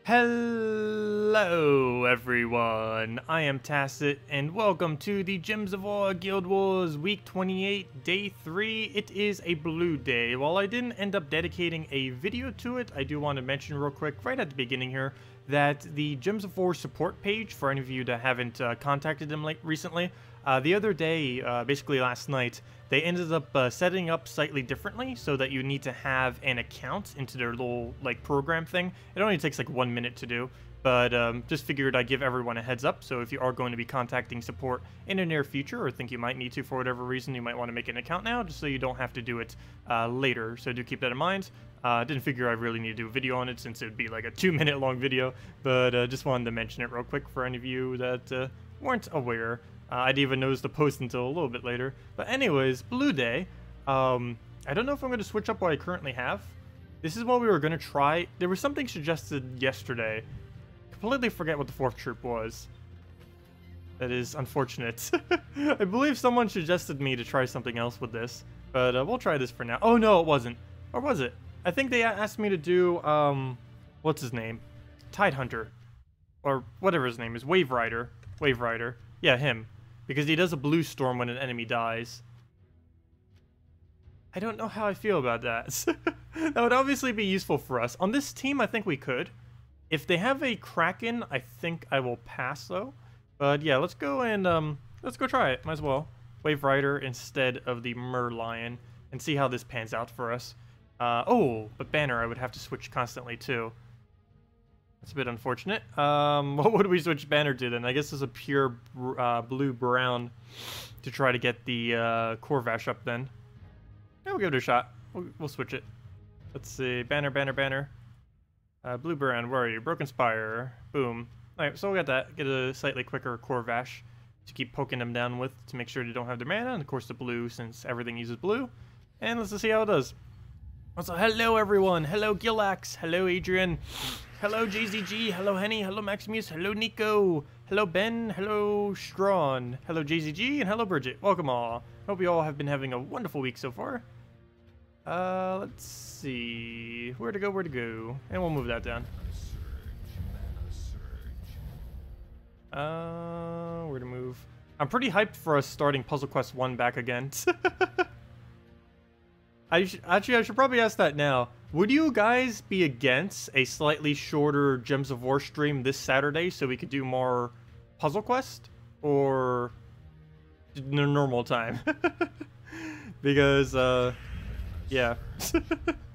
Hello everyone, I am Tacet and welcome to the Gems of War Guild Wars Week 28, Day 3. It is a blue day. While I didn't end up dedicating a video to it, I do want to mention real quick right at the beginning here that the Gems of War support page, for any of you that haven't contacted them recently, the other day, basically last night, they ended up setting up slightly differently so that you need to have an account into their little program thing. It only takes like 1 minute to do, but just figured I'd give everyone a heads up. So if you are going to be contacting support in the near future or think you might need to for whatever reason, you might want to make an account now just so you don't have to do it later. So do keep that in mind. Didn't figure I really need to do a video on it since it would be like a 2-minute long video, but just wanted to mention it real quick for any of you that weren't aware. I didn't even notice the post until a little bit later. But anyways, blue day. I don't know if I'm going to switch up what I currently have. This is what we were going to try. There was something suggested yesterday. Completely forget what the 4th troop was. That is unfortunate. I believe someone suggested me to try something else with this. But we'll try this for now. Oh no, it wasn't. Or was it? I think they asked me to do, what's his name? Tidehunter. Or whatever his name is. Wave Rider. Wave Rider. Yeah, him. Because he does a blue storm when an enemy dies. I don't know how I feel about that. That would obviously be useful for us. On this team, I think we could. If they have a Kraken, I think I will pass, though. But yeah, let's go and, let's go try it. Might as well. Wave Rider instead of the Merlion. And see how this pans out for us. Oh, but Banner I would have to switch constantly, too. That's a bit unfortunate. What would we switch Banner to then? I guess it's a pure blue-brown to try to get the Corvash up then. Yeah, we'll give it a shot. We'll switch it. Let's see. Banner, Banner, Banner. Blue-brown, where are you? Broken Spire. Boom. Alright, so we got that. Get a slightly quicker Corvash to keep poking them down with to make sure they don't have their mana. And of course the blue, since everything uses blue. And let's just see how it does. Also, hello everyone. Hello Gillax. Hello Adrian. Hello JZG, hello Henny, hello Maximuse, hello Nico, hello Ben, hello Strawn, hello JZG, and hello Bridget. Welcome all. Hope you all have been having a wonderful week so far. Let's see. Where to go, where to go. And we'll move that down. Where to move. I'm pretty hyped for us starting Puzzle Quest 1 back again. Actually, I should probably ask that now. Would you guys be against a slightly shorter Gems of War stream this Saturday so we could do more Puzzle Quest? Or the normal time? Because, yeah.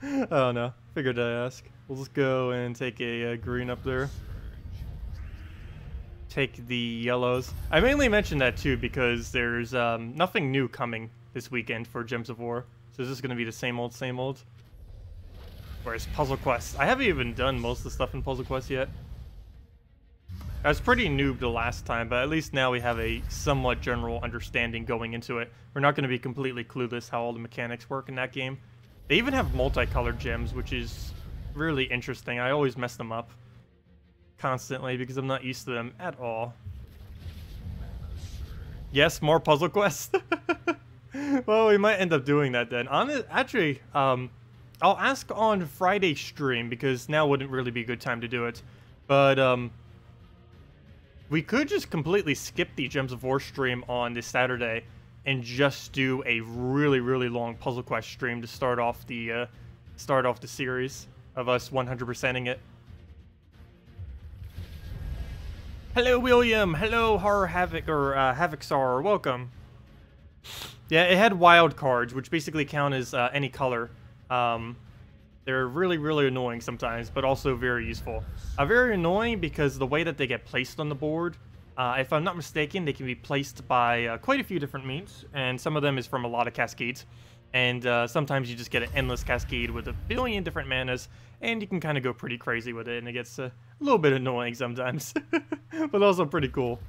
I don't know. Figured I'd ask. We'll just go and take a green up there. Take the yellows. I mainly mentioned that too because there's nothing new coming this weekend for Gems of War. So is this going to be the same old, same old? Whereas Puzzle Quest, I haven't even done most of the stuff in Puzzle Quest yet. I was pretty noob the last time, but at least now we have a somewhat general understanding going into it. We're not going to be completely clueless how all the mechanics work in that game. They even have multicolored gems, which is really interesting. I always mess them up constantly because I'm not used to them at all. Yes, more Puzzle Quest. Well, we might end up doing that then. Actually, I'll ask on Friday stream because now wouldn't really be a good time to do it. But we could just completely skip the Gems of War stream on this Saturday and just do a really, really long Puzzle Quest stream to start off the series of us 100%ing it. Hello, William. Hello, Horror Havoc or Havocsar. Welcome. Yeah, it had wild cards, which basically count as any color. They're really, really annoying sometimes, but also very useful. Very annoying because the way that they get placed on the board, if I'm not mistaken, they can be placed by quite a few different means, and some of them is from a lot of cascades. And sometimes you just get an endless cascade with a billion different manas, and you can kind of go pretty crazy with it, and it gets a little bit annoying sometimes, but also pretty cool.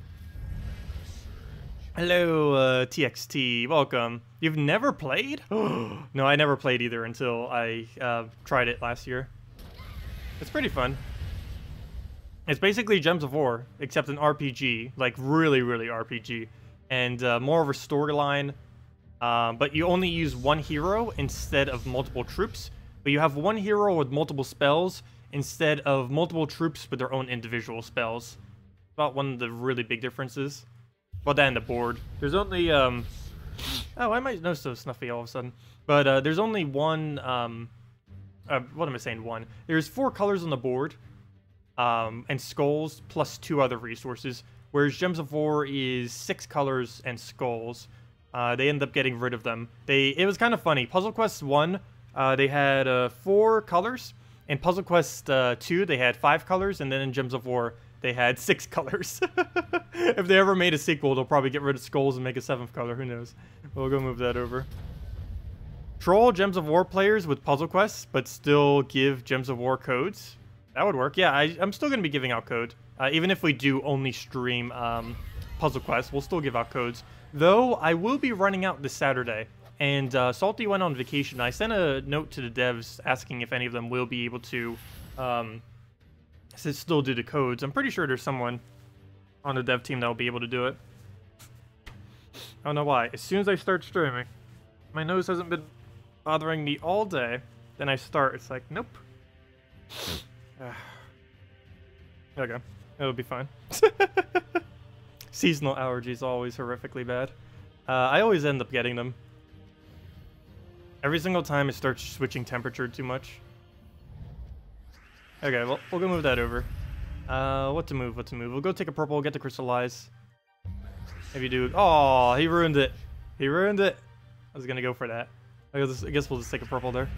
Hello, TXT. Welcome. You've never played? No, I never played either until I tried it last year. It's pretty fun. It's basically Gems of War, except an RPG. Like, really, really RPG. And more of a storyline. But you only use one hero instead of multiple troops. but you have one hero with multiple spells instead of multiple troops with their own individual spells. About one of the really big differences. Well, that and the board. There's only, oh, I might know so snuffy all of a sudden. But there's only one, what am I saying, one? There's 4 colors on the board, and skulls, plus 2 other resources. Whereas Gems of War is 6 colors and skulls. They end up getting rid of them. It was kind of funny. Puzzle Quest 1, they had 4 colors. In Puzzle Quest 2, they had 5 colors, and then in Gems of War, they had 6 colors. If they ever made a sequel, they'll probably get rid of skulls and make a 7th color. Who knows? We'll go move that over. Troll Gems of War players with Puzzle Quests, but still give Gems of War codes. That would work. Yeah, I'm still going to be giving out code. Even if we do only stream Puzzle Quests, we'll still give out codes. Though, I will be running out this Saturday. And Salty went on vacation. I sent a note to the devs asking if any of them will be able to still do the codes. I'm pretty sure there's someone on the dev team that will be able to do it. I don't know why. As soon as I start streaming, my nose hasn't been bothering me all day. Then I start. It's like, nope. Okay. It'll be fine. Seasonal allergies always horrifically bad. I always end up getting them. Every single time it starts switching temperature too much. Okay, well, we'll go move that over. What to move? We'll go take a purple, get the crystallize. Maybe do... Oh, he ruined it. He ruined it. I was gonna go for that. I guess we'll just take a purple there.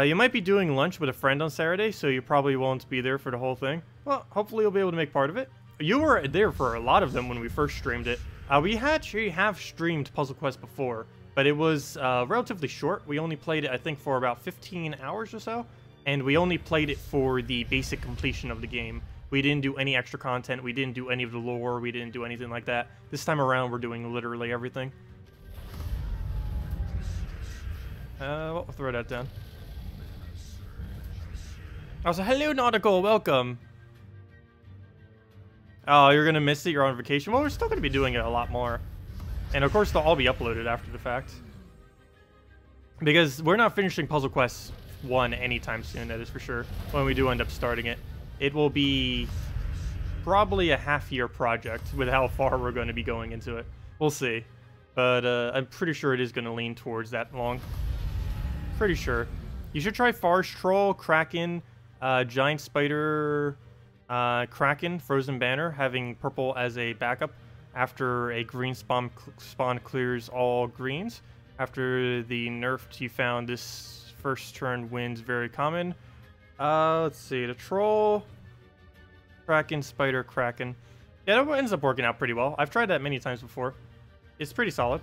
You might be doing lunch with a friend on Saturday, so you probably won't be there for the whole thing. Well, hopefully you'll be able to make part of it. You were there for a lot of them when we first streamed it. We actually have streamed Puzzle Quest before, but it was relatively short. We only played it, I think, for about 15 hours or so, and we only played it for the basic completion of the game. We didn't do any extra content, we didn't do any of the lore, we didn't do anything like that. This time around, we're doing literally everything. We'll throw that down. Also, hello, Nautical, welcome. Oh, you're gonna miss it, you're on vacation? Well, we're still gonna be doing it a lot more. And of course, they'll all be uploaded after the fact. Because we're not finishing Puzzle Quest 1 anytime soon, that is for sure. When we do end up starting it. It will be probably a half-year project with how far we're going to be going into it. We'll see. But I'm pretty sure it is going to lean towards that long. Pretty sure. You should try Forest Troll, Kraken, Giant Spider, Kraken, Frozen Banner, having purple as a backup after a green spawn clears all greens. After the nerfed you found, this first turn wins very common. Let's see, the Troll, Kraken, Spider, Kraken. Yeah, that ends up working out pretty well. I've tried that many times before. It's pretty solid.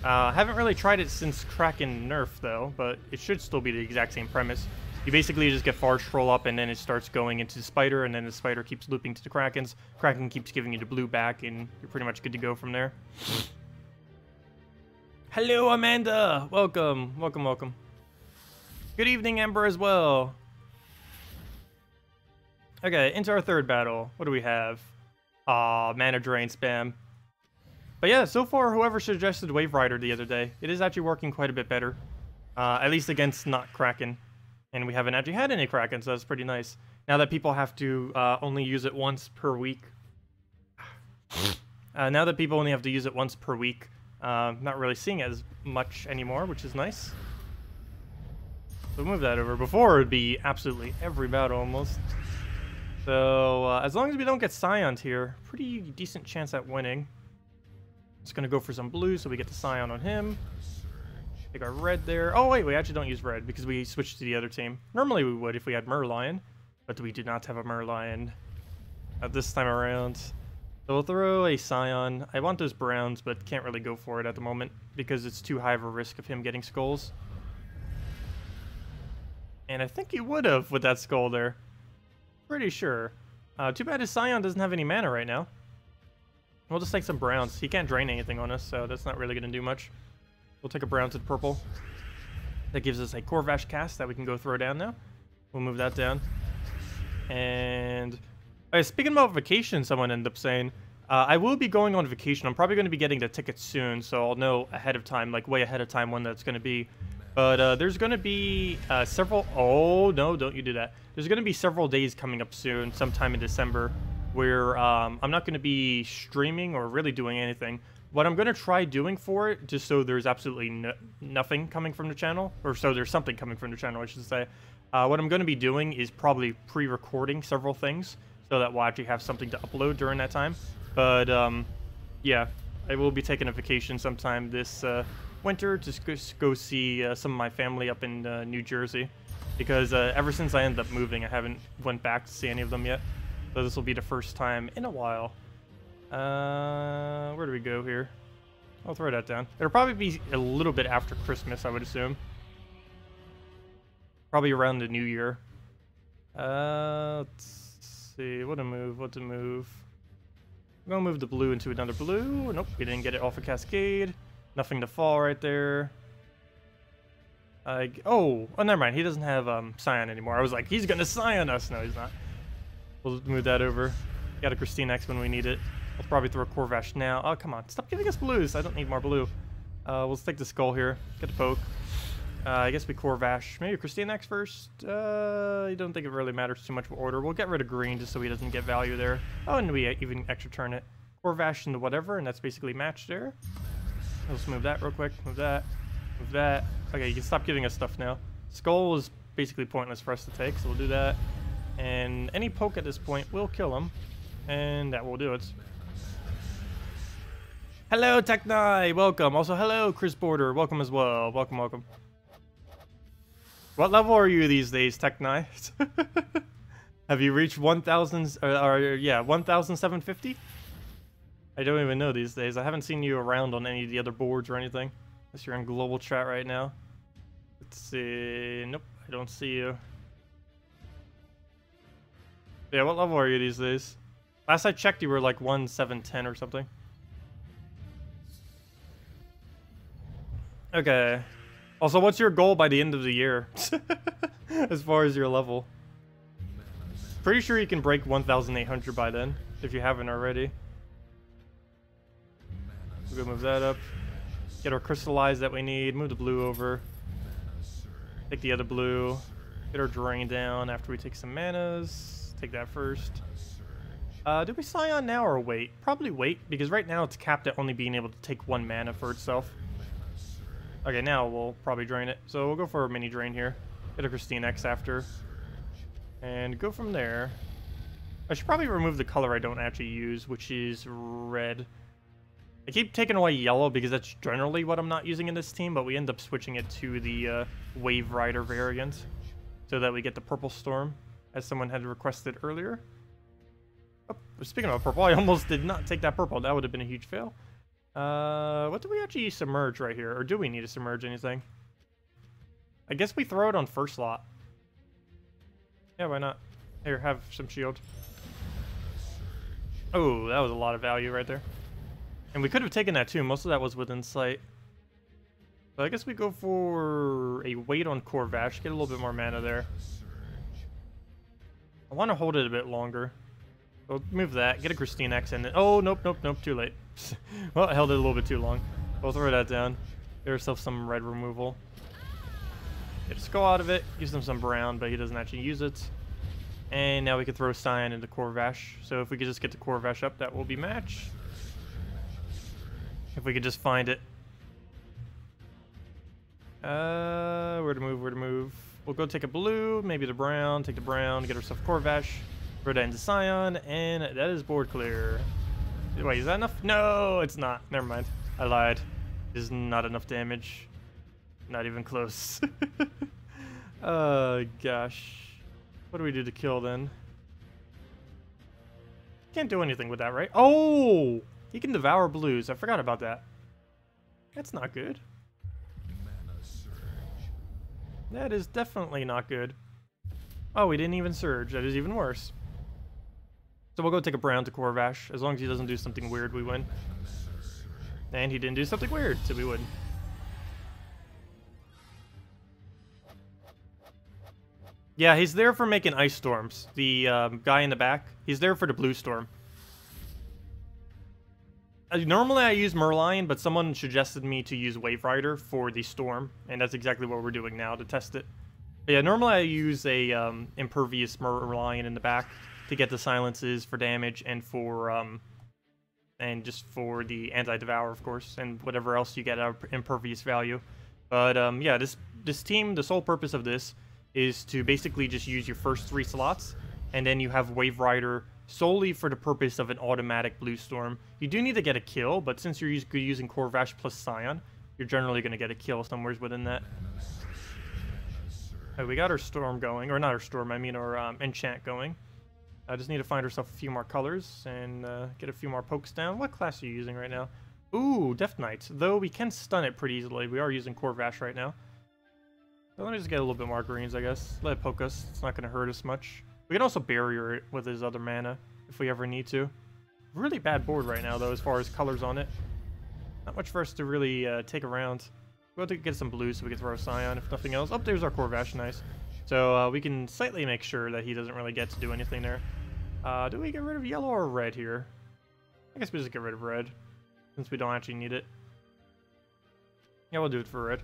Haven't really tried it since Kraken nerf, though, but it should still be the exact same premise. You basically just get Forest Troll up, and then it starts going into the Spider, and then the Spider keeps looping to the Krakens. Kraken keeps giving you the blue back, and you're pretty much good to go from there. Hello, Amanda! Welcome, welcome, welcome. Good evening, Ember, as well. Okay, into our third battle. What do we have? Aw, mana drain spam. But yeah, so far, whoever suggested Wave Rider the other day, it is actually working quite a bit better. At least against not Kraken. And we haven't actually had any Kraken, so that's pretty nice. Now that people have to only use it once per week. Now that people only have to use it once per week, not really seeing it as much anymore, which is nice. So move that over. Before, it would be absolutely every battle almost. So, as long as we don't get Scioned here, pretty decent chance at winning. Just gonna go for some blue so we get the Scion on him. Take our red there. Oh wait, we actually don't use red because we switched to the other team. Normally we would if we had Merlion, but we do not have a Merlion at this time around. So we'll throw a Scion. I want those browns, but can't really go for it at the moment because it's too high of a risk of him getting skulls. And I think he would have with that skull there. Pretty sure. Too bad his Scion doesn't have any mana right now. We'll just take some browns. He can't drain anything on us, so that's not really going to do much. We'll take a brown to purple. That gives us a Corvash cast that we can go throw down now. We'll move that down. And speaking about vacation, someone ended up saying, I will be going on vacation. I'm probably going to be getting the tickets soon, so I'll know ahead of time, like way ahead of time when that's going to be. But there's going to be several... Oh, no, don't you do that. There's going to be several days coming up soon, sometime in December, where I'm not going to be streaming or really doing anything. What I'm going to try doing for it, just so there's absolutely nothing coming from the channel, or so there's something coming from the channel, I should say. What I'm going to be doing is probably pre-recording several things, so that we'll actually have something to upload during that time. But, yeah, I will be taking a vacation sometime this winter to go see some of my family up in New Jersey, because ever since I ended up moving, I haven't went back to see any of them yet. So this will be the first time in a while. Where do we go here? I'll throw that down. It'll probably be a little bit after Christmas, I would assume. Probably around the New Year. Let's see. What to move? What to move? I'm gonna move the blue into another blue. Nope, we didn't get it off a cascade. Nothing to fall right there. Oh, never mind. He doesn't have Scion anymore. I was like, he's gonna Scion us. No, he's not. We'll move that over. Got a KrissTigger when we need it. I'll probably throw a Corvash now. Oh, come on. Stop giving us blues. I don't need more blue. We'll take the skull here. Get the poke. I guess we Corvash. Maybe KrissTigger first. I don't think it really matters too much for order. We'll get rid of green just so he doesn't get value there. Oh, and we even extra turn it. Corvash into whatever, and that's basically matched there. Let's move that real quick. Move that. Move that. Okay, you can stop giving us stuff now. Skull is basically pointless for us to take, so we'll do that. And any poke at this point will kill him. And that will do it. Hello, Techni! Welcome. Also, hello, Chris Border. Welcome as well. Welcome, welcome. What level are you these days, Techni? Have you reached 1,000... yeah, 1,750? I don't even know these days. I haven't seen you around on any of the other boards or anything. Unless you're in global chat right now. Let's see... Nope, I don't see you. Yeah, what level are you these days? Last I checked, you were like 1,710 or something. Okay. Also, what's your goal by the end of the year? As far as your level. Pretty sure you can break 1,800 by then, if you haven't already. We'll go move that up. Get our crystallize that we need. Move the blue over. Take the other blue. Get our drain down after we take some manas. Take that first. Do we Scion now or wait? Probably wait, because right now it's capped at only being able to take 1 mana for itself. Okay, now we'll probably drain it. So we'll go for a mini drain here. Get a KrissTigger after. And go from there. I should probably remove the color I don't actually use, which is red. I keep taking away yellow because that's generally what I'm not using in this team, but we end up switching it to the Wave Rider variant so that we get the Purple Storm, as someone had requested earlier. Oh, speaking of purple, I almost did not take that purple. That would have been a huge fail. What do we actually submerge right here? Or do we need to submerge anything? I guess we throw it on first slot. Yeah, why not? Here, have some shield. Oh, that was a lot of value right there. And we could have taken that too. Most of that was within sight. So I guess we go for a wait on Corvash. Get a little bit more mana there. I want to hold it a bit longer. So move that. Get a KrissTigger in it. Oh, nope, nope, nope. Too late. Well, I held it a little bit too long. We'll throw that down. Get ourselves some red removal. Get a skull out of it. Gives him some brown, but he doesn't actually use it. And now we can throw Scion into Corvash. So if we could just get the Corvash up, that will be match. If we could just find it. Where to move, where to move. We'll go take a blue, maybe the brown, take the brown, get ourselves Corvash, throw that into Scion, and that is board clear. Wait, is that enough? No, it's not. Never mind. I lied. It is not enough damage. Not even close. Oh, gosh. What do we do to kill then? Can't do anything with that, right? Oh! He can devour blues. I forgot about that. That's not good. That is definitely not good. Oh, we didn't even surge. That is even worse. So we'll go take a brown to Corvash. As long as he doesn't do something weird, we win. And he didn't do something weird, so we win. Yeah, he's there for making ice storms. The guy in the back, he's there for the blue storm. Normally I use Merlion, but someone suggested me to use Wave Rider for the Storm, and that's exactly what we're doing now to test it. But yeah, normally I use a Impervious Merlion in the back to get the silences for damage and for and just for the anti-devour, of course, and whatever else you get out of Impervious value. But yeah, this team, the sole purpose of this is to basically just use your first 3 slots, and then you have Wave Rider solely for the purpose of an automatic Blue Storm. You do need to get a kill, but since you're using Corvash plus Scion, you're generally going to get a kill somewhere within that. Right, we got our Storm going, or not our Storm, I mean our Enchant going. I just need to find ourselves a few more colors and get a few more pokes down. What class are you using right now? Ooh, Death Knight. Though we can stun it pretty easily. We are using Corvash right now. So let me just get a little bit more greens, I guess. Let it poke us. It's not going to hurt us much. We can also barrier it with his other mana if we ever need to. Really bad board right now, though, as far as colors on it. Not much for us to really take around. We'll have to get some blue so we can throw a Scion, if nothing else. Oh, there's our Corvash, nice. So we can slightly make sure that he doesn't really get to do anything there. Do we get rid of yellow or red here? I guess we just get rid of red, since we don't actually need it. Yeah, we'll do it for red.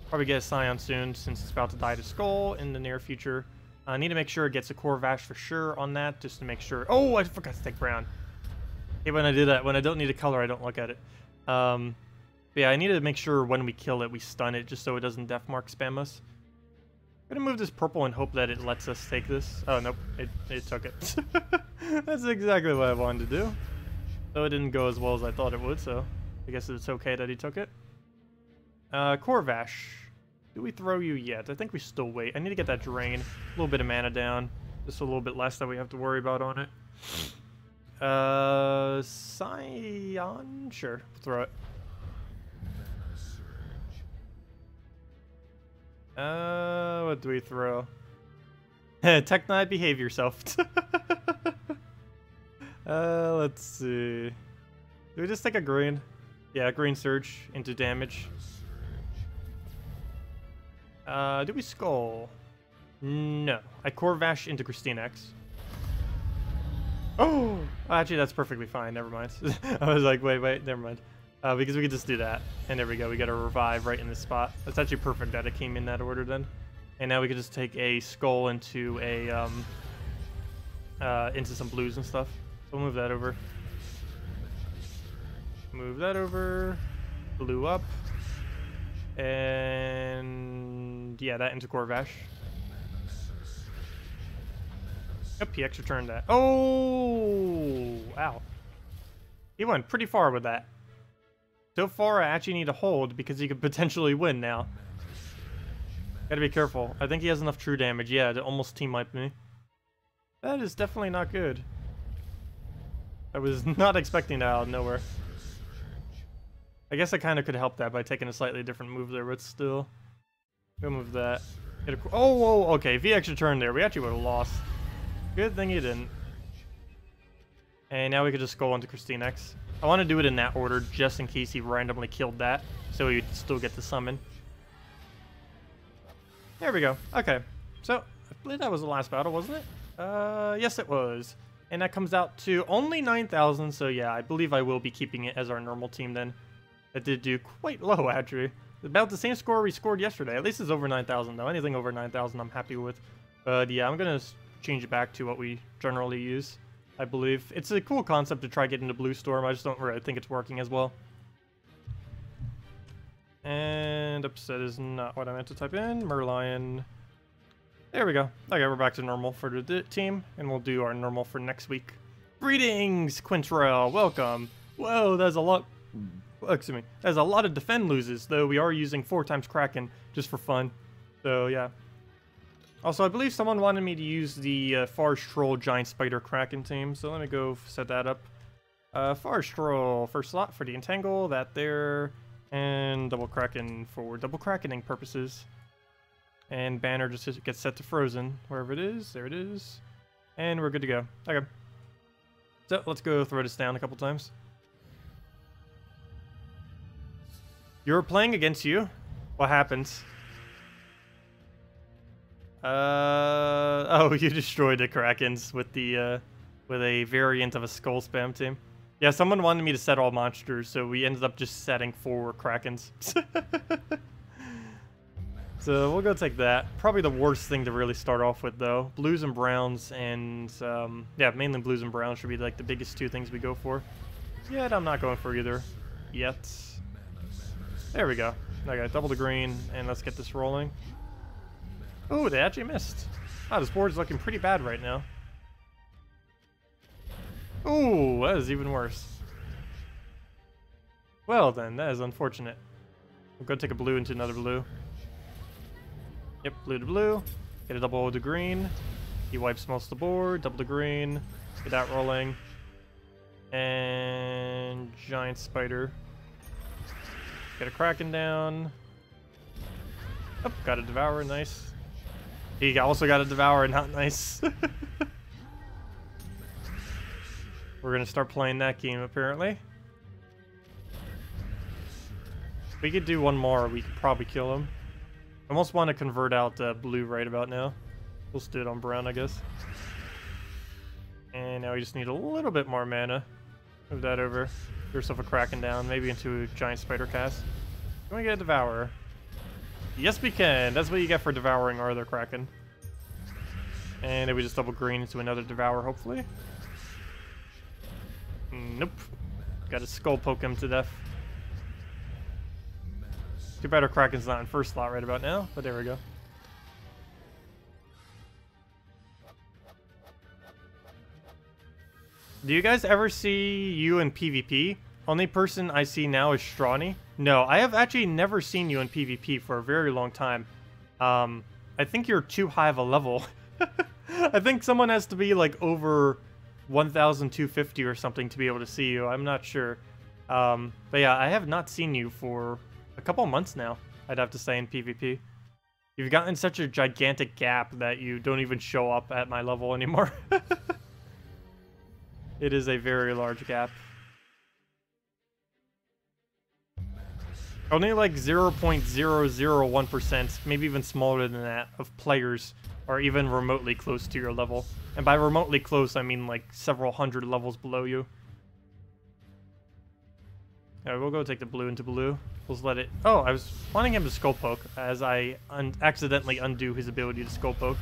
Probably get a Scion soon, since it's about to die to Skull in the near future. I need to make sure it gets a Corvash for sure on that, just to make sure. Oh, I forgot to take brown. Hey, when I do that, when I don't need a color, I don't look at it. But yeah, I need to make sure when we kill it, we stun it, just so it doesn't Deathmark spam us. I'm gonna move this purple and hope that it lets us take this. Oh, nope, it took it. That's exactly what I wanted to do. Though it didn't go as well as I thought it would, so I guess it's okay that he took it. Corvash. Do we throw you yet? I think we still wait. I need to get that drain. A little bit of mana down. Just a little bit less that we have to worry about on it. Scion? Sure, throw it. What do we throw? Tech Knight, behave yourself. Let's see. Do we just take a green? Yeah, green surge into damage. Do we skull? No. I Corvash into KrissTigger. Oh! Actually, that's perfectly fine. Never mind. I was like, wait, never mind. Because we could just do that. And there we go. We got a revive right in this spot. That's actually perfect that it came in that order then. And now we could just take a skull into a, into some blues and stuff. So we'll move that over. Move that over. Blue up. And yeah, that into Corvash. Yep, he extra turned that. Oh! Ow. He went pretty far with that. So far, I actually need to hold because he could potentially win now. Gotta be careful. I think he has enough true damage. Yeah, to almost team wipe me. That is definitely not good. I was not expecting that out of nowhere. I guess I kind of could help that by taking a slightly different move there, but still. Go move that. Get a, oh, okay. If he extra turned there, we actually would have lost. Good thing he didn't. And now we could just go on to KrissTigger. I want to do it in that order, just in case he randomly killed that, so he'd still get the summon. There we go. Okay. So, I believe that was the last battle, wasn't it? Yes it was. And that comes out to only 9,000, so yeah, I believe I will be keeping it as our normal team then. That did do quite low, actually. About the same score we scored yesterday. At least it's over 9,000, though. Anything over 9,000 I'm happy with. But yeah, I'm going to change it back to what we generally use, I believe. It's a cool concept to try getting the Blue Storm. I just don't really think it's working as well. And upset is not what I meant to type in. Merlion. There we go. Okay, we're back to normal for the team, and we'll do our normal for next week. Greetings, Quintrell. Welcome. Whoa, that's a lot. Excuse me. There's a lot of defend loses, though we are using 4 times Kraken just for fun. So, yeah. Also, I believe someone wanted me to use the Forest Troll Giant Spider Kraken team, so let me go set that up. Forest Troll, first slot for the Entangle, that there, and double Kraken for double Krakening purposes. And Banner just gets set to Frozen, wherever it is. There it is. And we're good to go. Okay. So, let's go throw this down a couple times. You're playing against you? What happens? Oh, you destroyed the Krakens with the with a variant of a Skull Spam team. Yeah, someone wanted me to set all monsters, so we ended up just setting 4 Krakens. So we'll go take that. Probably the worst thing to really start off with, though. Blues and browns, and yeah, mainly blues and browns should be like the biggest 2 things we go for. Yet I'm not going for either. Yet. There we go. Okay, double the green, and let's get this rolling. Oh, they actually missed. Ah, this board's looking pretty bad right now. Ooh, that is even worse. Well then, that is unfortunate. We'll go take a blue into another blue. Yep, blue to blue. Get a double to green. He wipes most of the board. Double to green. Let's get that rolling. And giant spider. Get a Kraken down. Oh, got a Devourer, nice. He also got a Devourer, not nice. We're gonna start playing that game, apparently. If we could do one more, we could probably kill him. I almost want to convert out blue right about now. We'll just do it on brown, I guess. And now we just need a little bit more mana. Move that over. Get yourself a Kraken down, maybe into a giant spider cast. Can we get a Devourer? Yes, we can. That's what you get for devouring our other Kraken. And then we just double green into another Devourer, hopefully. Nope. Got to skull poke him to death. Too bad our Kraken's not in first slot right about now, but there we go. Do you guys ever see you in PvP? Only person I see now is Strawny. No, I have actually never seen you in PvP for a very long time. I think you're too high of a level. I think someone has to be like over 1,250 or something to be able to see you. I'm not sure. But yeah, I have not seen you for a couple months now, I'd have to say, in PvP. You've gotten such a gigantic gap that you don't even show up at my level anymore. It is a very large gap. Only like 0.001%, maybe even smaller than that, of players are even remotely close to your level. And by remotely close, I mean like several hundred levels below you. Alright, we'll go take the blue into blue. We'll just let it... Oh, I was wanting him to skull poke, as I accidentally undo his ability to skull poke.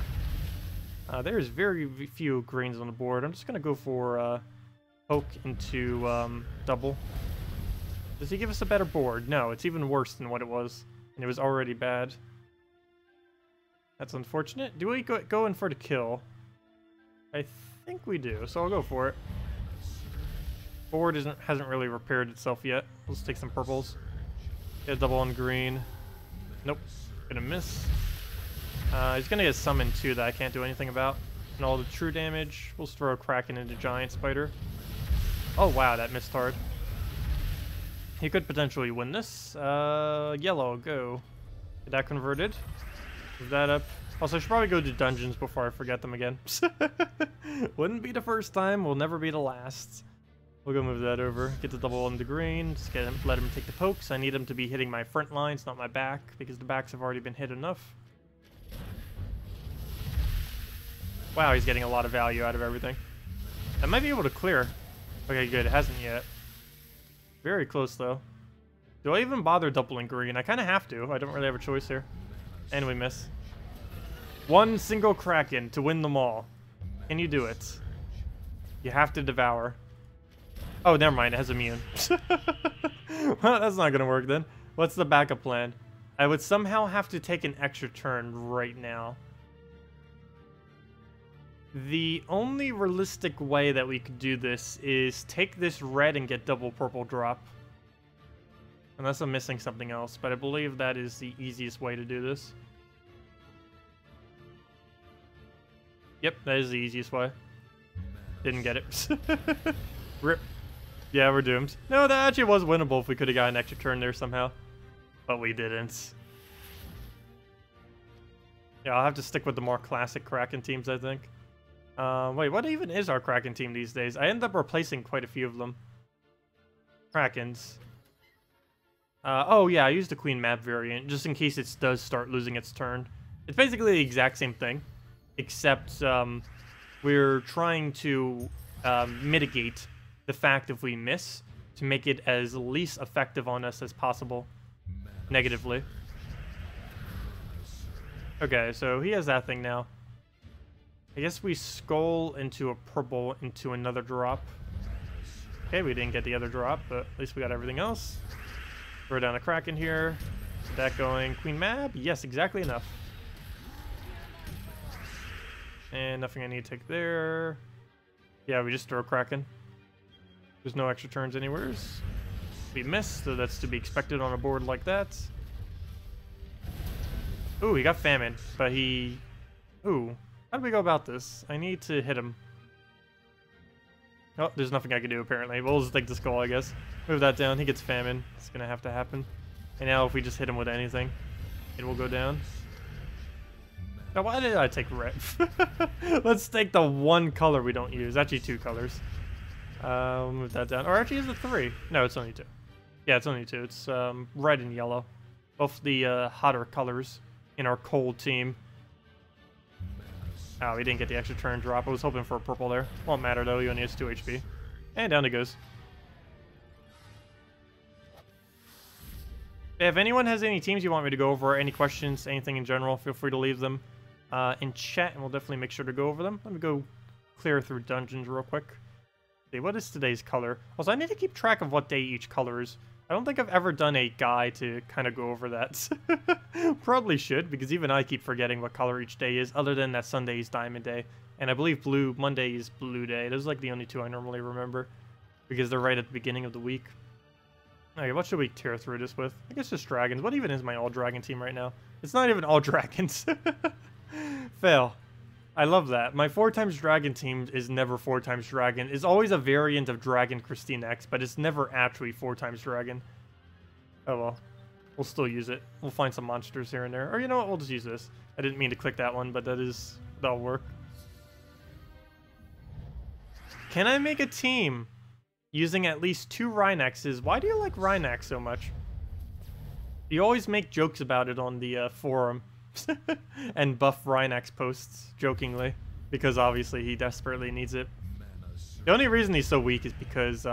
There's very few greens on the board. I'm just going to go for poke into double. Does he give us a better board? No, it's even worse than what it was. And it was already bad. That's unfortunate. Do we go in for the kill? I think we do, so I'll go for it. Board hasn't really repaired itself yet. Let's take some purples. Get a double on green. Nope. Gonna miss. He's gonna get summoned too that I can't do anything about. And all the true damage. We'll just throw a Kraken into giant spider. Oh wow, that missed hard. He could potentially win this. Yellow, go. Get that converted. Move that up. Also, I should probably go to dungeons before I forget them again. Wouldn't be the first time, will never be the last. We'll go move that over. Get the double on the green. Just let him take the pokes. I need him to be hitting my front lines, not my back, because the backs have already been hit enough. Wow, he's getting a lot of value out of everything. I might be able to clear. Okay, good. It hasn't yet. Very close, though. Do I even bother doubling green? I kind of have to. I don't really have a choice here. And we miss. One single Kraken to win them all. Can you do it? You have to devour. Oh, never mind. It has immune. Well, that's not going to work then. What's the backup plan? I would somehow have to take an extra turn right now. The only realistic way that we could do this is take this red and get double purple drop. Unless I'm missing something else, but I believe that is the easiest way to do this. Yep, that is the easiest way. Didn't get it. Rip. Yeah, we're doomed. No, that actually was winnable if we could have got an extra turn there somehow. But we didn't. Yeah, I'll have to stick with the more classic Kraken teams, I think. Wait, what even is our Kraken team these days? I end up replacing quite a few of them. Krakens. Oh yeah, I used the Queen map variant, just in case it does start losing its turn. It's basically the exact same thing, except we're trying to mitigate the fact if we miss to make it as least effective on us as possible, negatively. Okay, so he has that thing now. I guess we skull into a purple into another drop. Okay, we didn't get the other drop, but at least we got everything else. Throw down a Kraken here. Get that going. Queen Mab? Yes, exactly enough. And nothing I need to take there. Yeah, we just throw Kraken. There's no extra turns anywhere. We missed, so that's to be expected on a board like that. Ooh, he got Famine, but he... Ooh, how do we go about this? I need to hit him. Oh, there's nothing I can do, apparently. We'll just take the skull, I guess. Move that down. He gets Famine. It's going to have to happen. And now if we just hit him with anything, it will go down. Now, why did I take red? Let's take the one color we don't use. Actually, two colors. We'll move that down. Or actually, is it three? No, it's only two. Yeah, it's only two. It's red and yellow. Both the hotter colors in our cold team. Oh, we didn't get the extra turn drop. I was hoping for a purple there. Won't matter, though. He only has 2 HP. And down it goes. If anyone has any teams you want me to go over, any questions, anything in general, feel free to leave them in chat, and we'll definitely make sure to go over them. Let me go clear through dungeons real quick. See, what is today's color? Also, I need to keep track of what day each color is. I don't think I've ever done a guide to kind of go over that. Probably should, because even I keep forgetting what color each day is, other than that Sunday is Diamond Day. And I believe Monday is Blue Day. Those are like the only two I normally remember, because they're right at the beginning of the week. Okay, what should we tear through this with? I guess just dragons. What even is my all-dragon team right now? It's not even all dragons. Fail. I love that. My 4x dragon team is never 4x dragon. It's always a variant of dragon Christine X, but it's never actually 4x dragon. Oh well. We'll still use it. We'll find some monsters here and there. Or you know what? We'll just use this. I didn't mean to click that one, but that'll work. Can I make a team using at least 2 Rhinexes? Why do you like Rhinex so much? You always make jokes about it on the forum. And buff Rhinex posts, jokingly. Because obviously he desperately needs it. The only reason he's so weak is because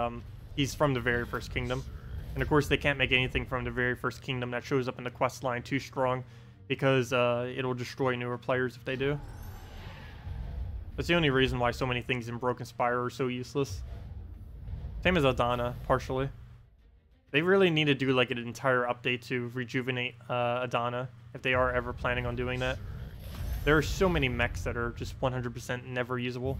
he's from the very first kingdom. And of course they can't make anything from the very first kingdom that shows up in the quest line too strong. Because it'll destroy newer players if they do. That's the only reason why so many things in Broken Spire are so useless. Same as Adana, partially. They really need to do like an entire update to rejuvenate Adana, if they are ever planning on doing that. There are so many mechs that are just 100% never usable.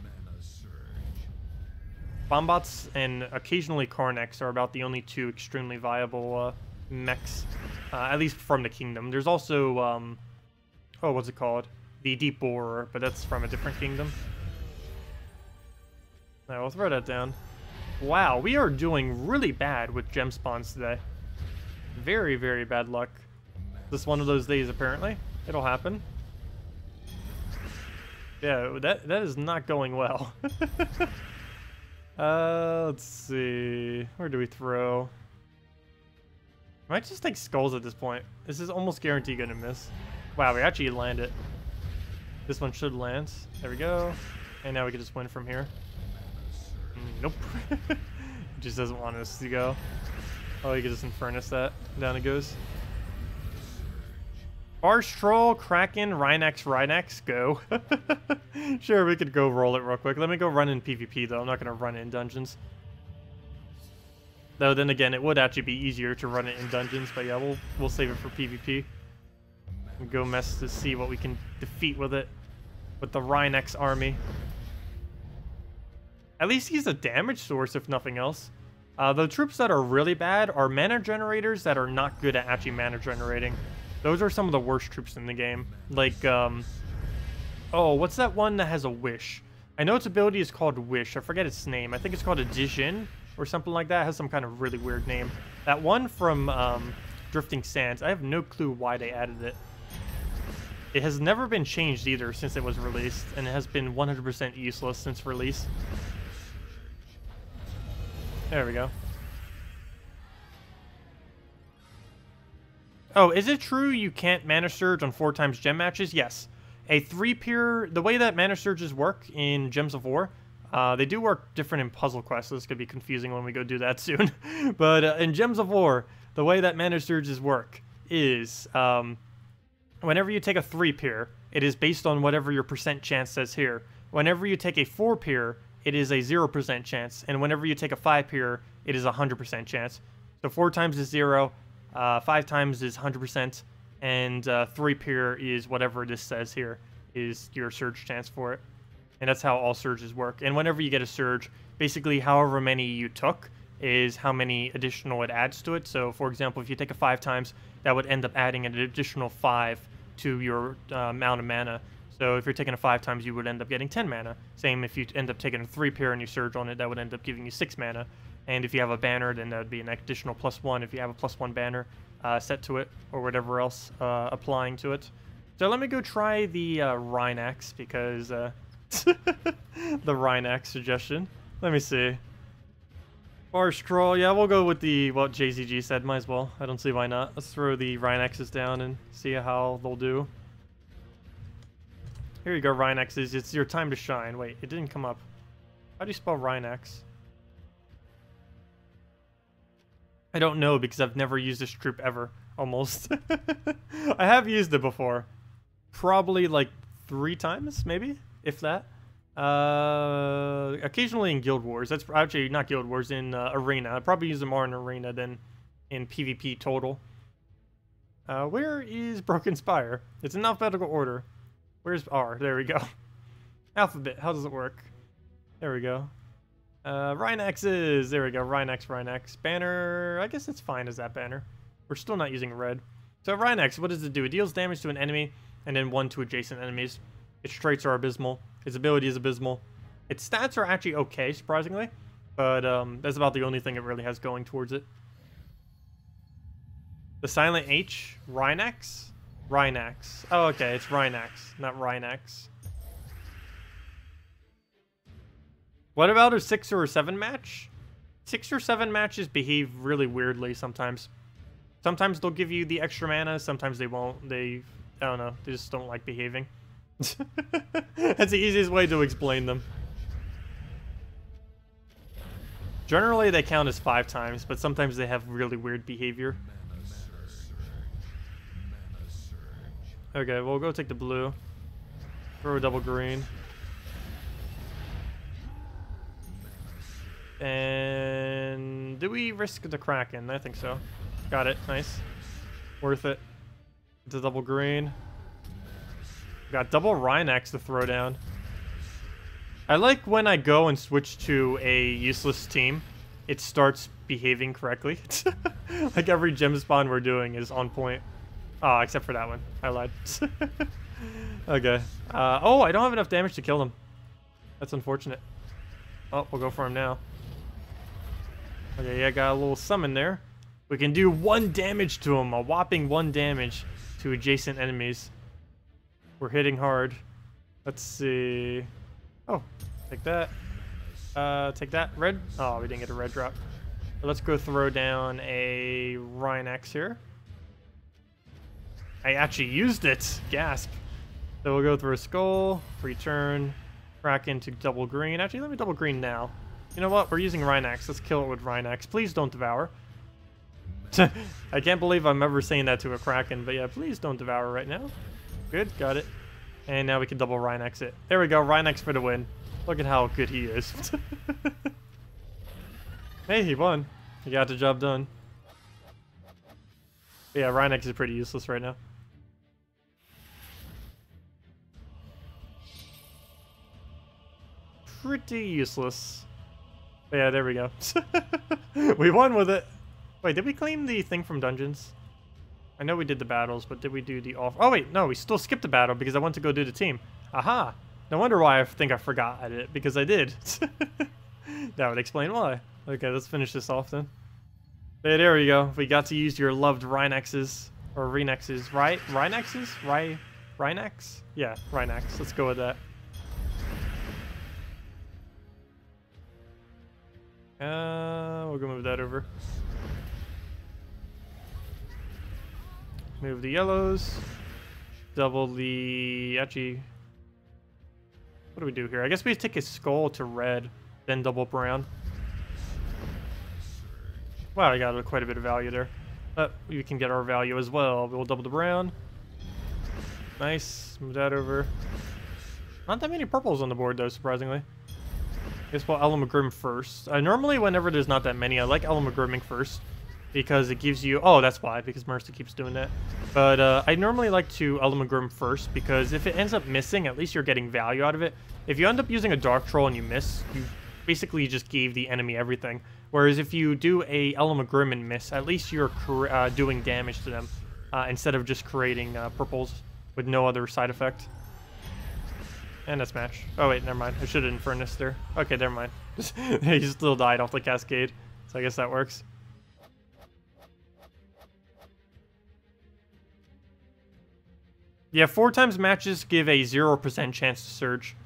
Bombots and occasionally Karnex are about the only 2 extremely viable mechs, at least from the kingdom. There's also, oh, what's it called? The Deep Borer, but that's from a different kingdom. Alright, we'll throw that down. Wow, we are doing really bad with gem spawns today. Very, very bad luck. This is one of those days, apparently. It'll happen. Yeah, that is not going well. Let's see. Where do we throw? I might just take skulls at this point. This is almost guaranteed gonna miss. Wow, we actually land it. This one should land. There we go. And now we can just win from here. Nope. It just doesn't want us to go. Oh, you can just Infernus that. Down it goes. Barge Troll, Kraken, Rhinex, go. Sure, we could go roll it real quick. Let me go run in PvP, though. I'm not going to run it in dungeons. Though, then again, it would actually be easier to run it in dungeons. But yeah, we'll save it for PvP. And go mess to see what we can defeat with it. With the Rhinex army. At least he's a damage source, if nothing else. The troops that are really bad are mana generators that are not good at actually mana generating. Those are some of the worst troops in the game. Like, oh, what's that one that has a wish? I know its ability is called Wish. I forget its name. I think it's called a Dijin or something like that. It has some kind of really weird name. That one from Drifting Sands, I have no clue why they added it. It has never been changed either since it was released, and it has been 100% useless since release. There we go. Oh, is it true you can't Mana Surge on 4x gem matches? Yes. A 3-peer... The way that Mana Surges work in Gems of War, They do work different in puzzle quests, so this could be confusing when we go do that soon. But in Gems of War, the way that mana surges work is whenever you take a 3-peer, it is based on whatever your percent chance says here. Whenever you take a 4-peer, it is a 0% chance, and whenever you take a 5-peer, it is a 100% chance. So 4 times is 0, 5 times is 100%, and 3-peer is whatever this says here is your surge chance for it. And that's how all surges work. And whenever you get a surge, basically however many you took is how many additional it adds to it. So for example, if you take a 5 times, that would end up adding an additional 5 to your amount of mana. So if you're taking a 5 times, you would end up getting 10 mana. Same if you end up taking a 3-peer and you surge on it, that would end up giving you 6 mana. And if you have a banner, then that would be an additional +1 if you have a +1 banner set to it, or whatever else applying to it. So let me go try the Rhinax, because the Rhinax suggestion. Let me see. Bar scroll, yeah, we'll go with the what JZG said, might as well. I don't see why not. Let's throw the Rhinaxes down and see how they'll do. Here you go, Rhinaxes. It's your time to shine. Wait, it didn't come up. How do you spell Rhinax? I don't know, because I've never used this troop ever, almost. I have used it before. Probably like 3 times, maybe, if that. Occasionally in Guild Wars. That's actually not Guild Wars, in Arena. I probably use them more in Arena than in PvP total. Where is Broken Spire? It's in alphabetical order. Where's R? There we go. Alphabet. How does it work? There we go. Rhinaxes. There we go. Rhinax. Banner. I guess it's fine as that banner. We're still not using red. So Rhinax, what does it do? It deals damage to an enemy and then 1 to adjacent enemies. Its traits are abysmal. Its ability is abysmal. Its stats are actually okay, surprisingly. But that's about the only thing it really has going towards it. The silent H? Rhinax? Rhinax. Oh, okay. It's Rhinax, not Rhinax. What about a 6 or a 7 match? 6 or 7 matches behave really weirdly sometimes. Sometimes they'll give you the extra mana, sometimes they won't. I don't know, they just don't like behaving. That's the easiest way to explain them. Generally they count as 5 times, but sometimes they have really weird behavior. Okay, we'll go take the blue. Throw a double green. And do we risk the Kraken? I think so. Got it. Nice. Worth it. It's a double green. Got double Rhinax to throw down. I like when I go and switch to a useless team, it starts behaving correctly. Like every gem spawn we're doing is on point. Oh, except for that one. I lied. Okay. Oh, I don't have enough damage to kill him. That's unfortunate. Oh, we'll go for him now. Okay, yeah, got a little summon there. We can do 1 damage to him. A whopping 1 damage to adjacent enemies. We're hitting hard. Let's see. Oh, take that. Take that. Red. Oh, we didn't get a red drop. So let's go throw down a Rhinax here. I actually used it. Gasp. So we'll go through a skull, return, crack into double green. Actually, let me double green now. You know what? We're using Rhinax. Let's kill it with Rhinax. Please don't devour. I can't believe I'm ever saying that to a Kraken, but yeah, please don't devour right now. Good, got it. And now we can double Rhinax it. There we go, Rhinax for the win. Look at how good he is. Hey, he won. He got the job done. But yeah, Rhinax is pretty useless right now. Pretty useless. But yeah, there we go. We won with it. Wait, did we claim the thing from dungeons? I know we did the battles, but did we do the off? Oh wait, no, we still skipped the battle because I went to go do the team. Aha! No wonder why I think I forgot it, because I did. That would explain why. Okay, let's finish this off then. Hey, there we go. We got to use your loved Rhinaxes. Or Rhinaxes, right? Rhinaxes? Rhinax? Yeah, Rhinax. Let's go with that. We'll go move that over. Move the yellows. Double the... Actually... What do we do here? I guess we take his skull to red, then double up around. Wow, I got quite a bit of value there. But we can get our value as well. We'll double the brown. Nice. Move that over. Not that many purples on the board, though, surprisingly. I guess we'll Elamagrim first. Normally, whenever there's not that many, I like Elamagrimming first. Because it gives you... Oh, that's why. Because Mercy keeps doing that. But I normally like to Elamagrim first. Because if it ends up missing, at least you're getting value out of it. If you end up using a Dark Troll and you miss, you basically just gave the enemy everything. Whereas if you do a Elamagrim and miss, at least you're doing damage to them. Instead of just creating purples with no other side effect. And that's match. Oh wait, never mind. I should have Infernus there. Okay, never mind. He still died off the cascade. So I guess that works. Yeah, 4 times matches give a 0% chance to surge.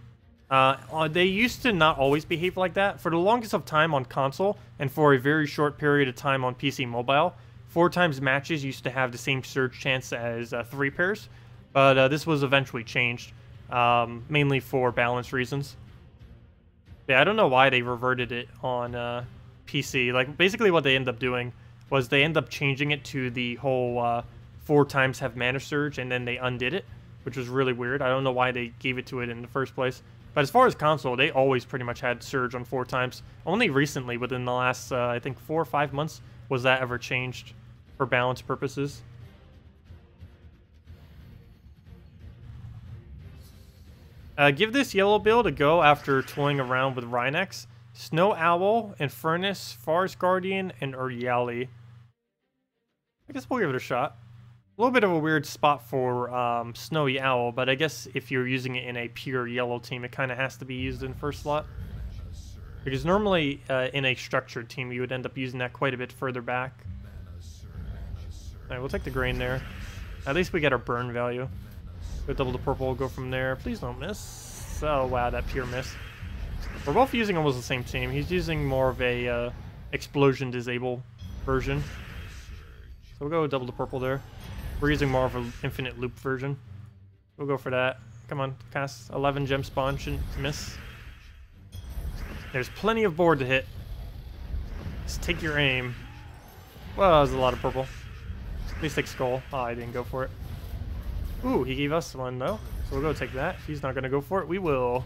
They used to not always behave like that. For the longest of time on console, and for a very short period of time on PC mobile, 4 times matches used to have the same surge chance as 3 pairs. But this was eventually changed, mainly for balance reasons. Yeah, I don't know why they reverted it on PC. Like, basically what they ended up doing was they ended up changing it to the whole 4 times have mana surge, and then they undid it, which was really weird. I don't know why they gave it to it in the first place. But as far as console, they always pretty much had surge on 4 times. Only recently, within the last, I think, 4 or 5 months, was that ever changed for balance purposes. Give this yellow build a go after toying around with Rhinex, Snow Owl, Infernus, Forest Guardian, and Uriali. I guess we'll give it a shot. A little bit of a weird spot for Snowy Owl, but I guess if you're using it in a pure yellow team, it kind of has to be used in first slot. Because normally in a structured team, you would end up using that quite a bit further back. Alright, we'll take the grain there. At least we get our burn value. Go double the purple, go from there. Please don't miss. Oh, wow, that pure miss. We're both using almost the same team. He's using more of a explosion disable version. So we'll go double the purple there. We're using more of an infinite loop version. We'll go for that. Come on, cast 11 gem spawn, shouldn't miss. There's plenty of board to hit. Just take your aim. Well, that was a lot of purple. At least take skull. Oh, I didn't go for it. Ooh, he gave us one though. So we'll go take that. If he's not going to go for it, we will.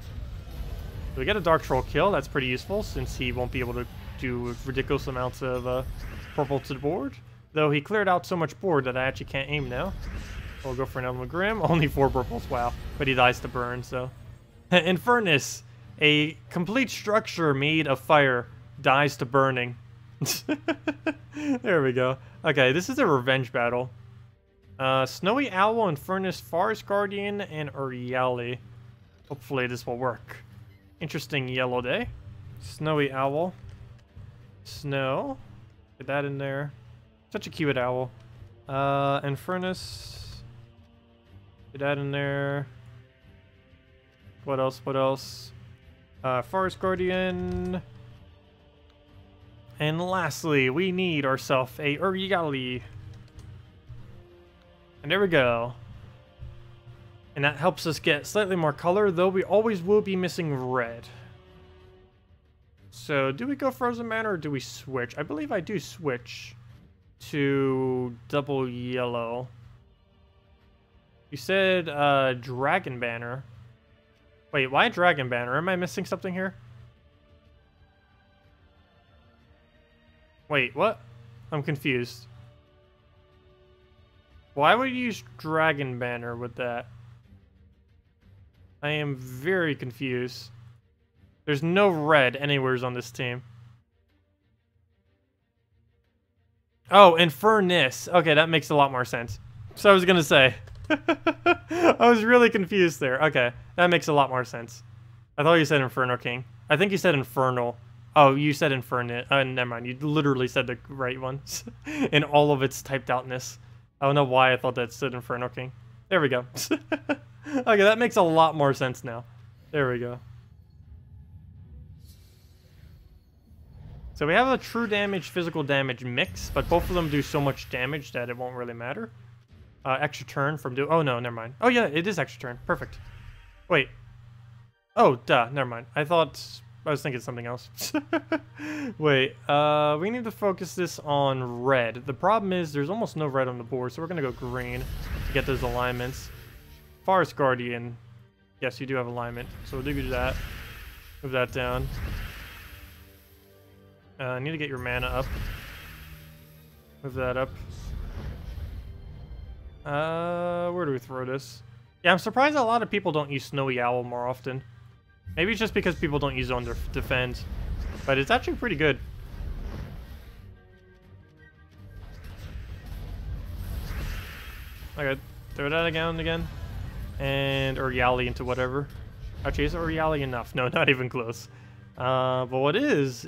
So we get a Dark Troll kill. That's pretty useful since he won't be able to do ridiculous amounts of purple to the board. Though he cleared out so much board that I actually can't aim now. We'll go for an Elamagrim. Only 4 purples, wow. But he dies to burn, so. Infernus, a complete structure made of fire, dies to burning. There we go. Okay, this is a revenge battle. Snowy Owl, Infernus, Forest Guardian, and Uriali. Hopefully this will work. Interesting yellow day. Snowy Owl. Snow. Get that in there. Such a cute owl. Infernus. Get that in there. What else? What else? Forest Guardian. And lastly, we need ourselves a Uriali. And there we go. And that helps us get slightly more color, though we always will be missing red. So, do we go Frozen Mana or do we switch? I believe I do switch to double yellow. You said Dragon Banner. Wait, why Dragon Banner? Am I missing something here? Wait, what? I'm confused. Why would you use Dragon Banner with that? I am very confused. There's no red anywhere on this team. Oh, Infernus. Okay, that makes a lot more sense. So I was gonna say. I was really confused there. Okay, that makes a lot more sense. I thought you said Inferno King. I think you said Infernal. Oh, you said Inferno. Never mind. You literally said the right ones in all of its typed outness. I don't know why I thought that said Inferno King. There we go. Okay, that makes a lot more sense now. There we go. So we have a true damage, physical damage mix, but both of them do so much damage that it won't really matter. Extra turn from oh no, never mind. Oh yeah, it is extra turn. Perfect. Wait. Oh, duh, never mind. I was thinking something else. Wait, we need to focus this on red. The problem is there's almost no red on the board, so we're gonna go green to get those alignments. Forest Guardian. Yes, you do have alignment, so we'll do that. Move that down. I need to get your mana up. Move that up. Where do we throw this? Yeah, I'm surprised a lot of people don't use Snowy Owl more often. Maybe it's just because people don't use it on their defend. But it's actually pretty good. Okay, throw that again. And Uriali into whatever. Actually, is Uriali enough? No, not even close. But what is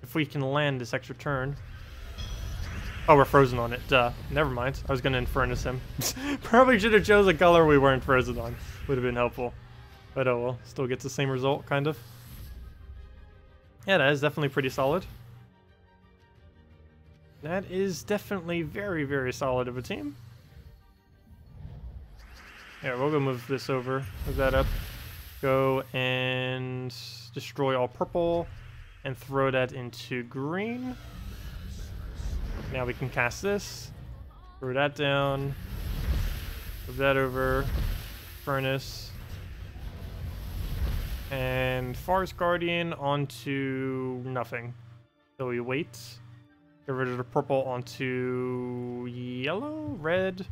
if we can land this extra turn. Oh, we're frozen on it. Duh. Never mind. I was gonna Infernus him. Probably should have chose a color we weren't frozen on. Would have been helpful. But oh well. Still gets the same result, kind of. Yeah, that is definitely pretty solid. That is definitely very, very solid of a team. Yeah, we'll go move this over. Move that up. Go and destroy all purple. And throw that into green. Now we can cast this. Throw that down. Move that over. Furnace. And Forest Guardian onto nothing. So we wait. Get rid of the purple onto yellow? Red?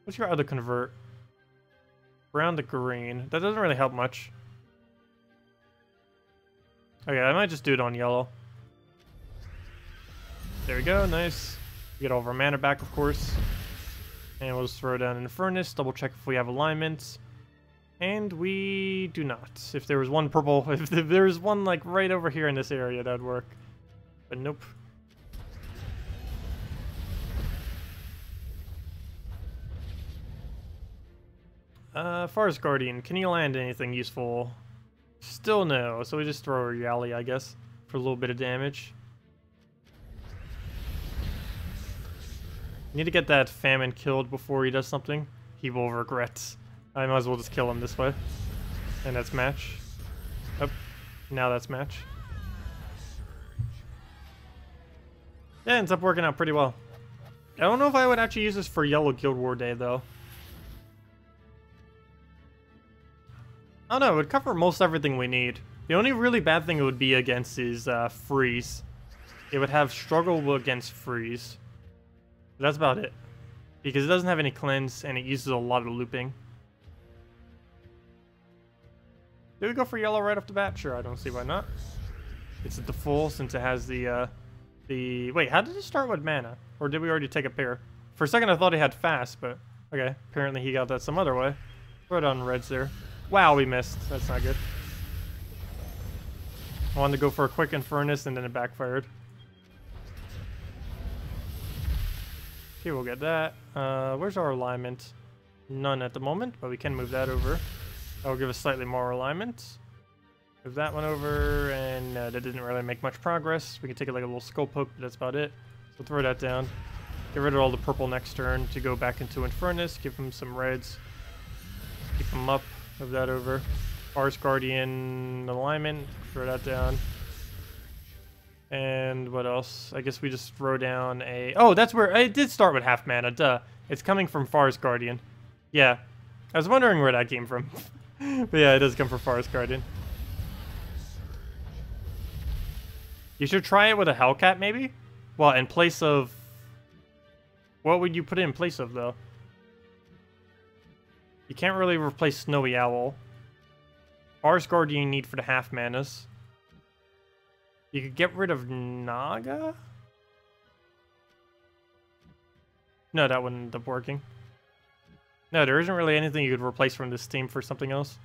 What's your other convert? Brown to green. That doesn't really help much. Okay, I might just do it on yellow. There we go, nice. We get all of our mana back, of course. And we'll just throw down in the furnace, double check if we have alignments. And we do not. If there was one purple, if there was one like right over here in this area, that'd work. But nope. Forest Guardian, can you land anything useful? Still no, so we just throw a Yali, I guess, for a little bit of damage. Need to get that Famine killed before he does something. He will regret. I might as well just kill him this way. And that's match. Up. Now that's match. Yeah, it ends up working out pretty well. I don't know if I would actually use this for Yellow Guild War Day, though. I don't know, it would cover most everything we need. The only really bad thing it would be against is freeze. It would have struggle against freeze. But that's about it. Because it doesn't have any cleanse and it uses a lot of looping. Did we go for yellow right off the bat? Sure, I don't see why not. It's at the full since it has the... Wait, how did it start with mana? Or did we already take a pair? For a second I thought he had fast, but... Okay, apparently he got that some other way. Throw it on reds there. Wow, we missed. That's not good. I wanted to go for a quick Infernus and then it backfired. Okay, we'll get that. Where's our alignment? None at the moment, but we can move that over. That'll give us slightly more alignment. Move that one over, and that didn't really make much progress. We can take it like a little skull poke, but that's about it. So throw that down. Get rid of all the purple next turn to go back into Infernus. Give him some reds. Keep him up. Move that over. Forest Guardian alignment. Throw that down. And what else? I guess we just throw down a... Oh, that's where... It did start with half mana. Duh. It's coming from Forest Guardian. Yeah. I was wondering where that came from. But yeah, it does come from Forest Guardian. You should try it with a Hellcat, maybe? Well, in place of... What would you put it in place of, though? You can't really replace Snowy Owl. Forest Guardian you need for the half manas. You could get rid of Naga? No, that wouldn't end up working. No, there isn't really anything you could replace from this team for something else.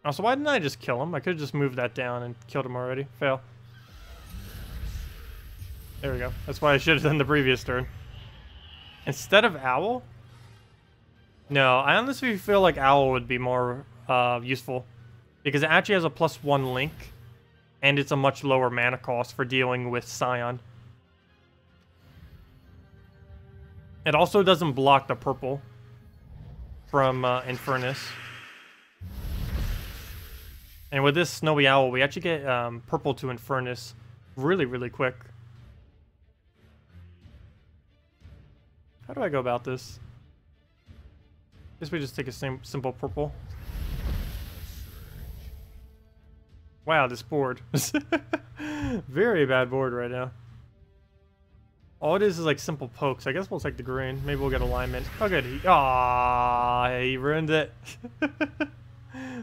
Also, why didn't I just kill him? I could have just moved that down and killed him already. Fail. There we go. That's why I should have done the previous turn. Instead of Owl? No, I honestly feel like Owl would be more useful. Because it actually has a +1 link. And it's a much lower mana cost for dealing with Scion. It also doesn't block the purple. from Infernus. And with this Snowy Owl, we actually get purple to Infernus really, really quick. How do I go about this? Guess we just take a simple purple. Wow, this board. Very bad board right now. All it is like simple pokes. I guess we'll take the green. Maybe we'll get alignment. Oh, good. Aww, he ruined it.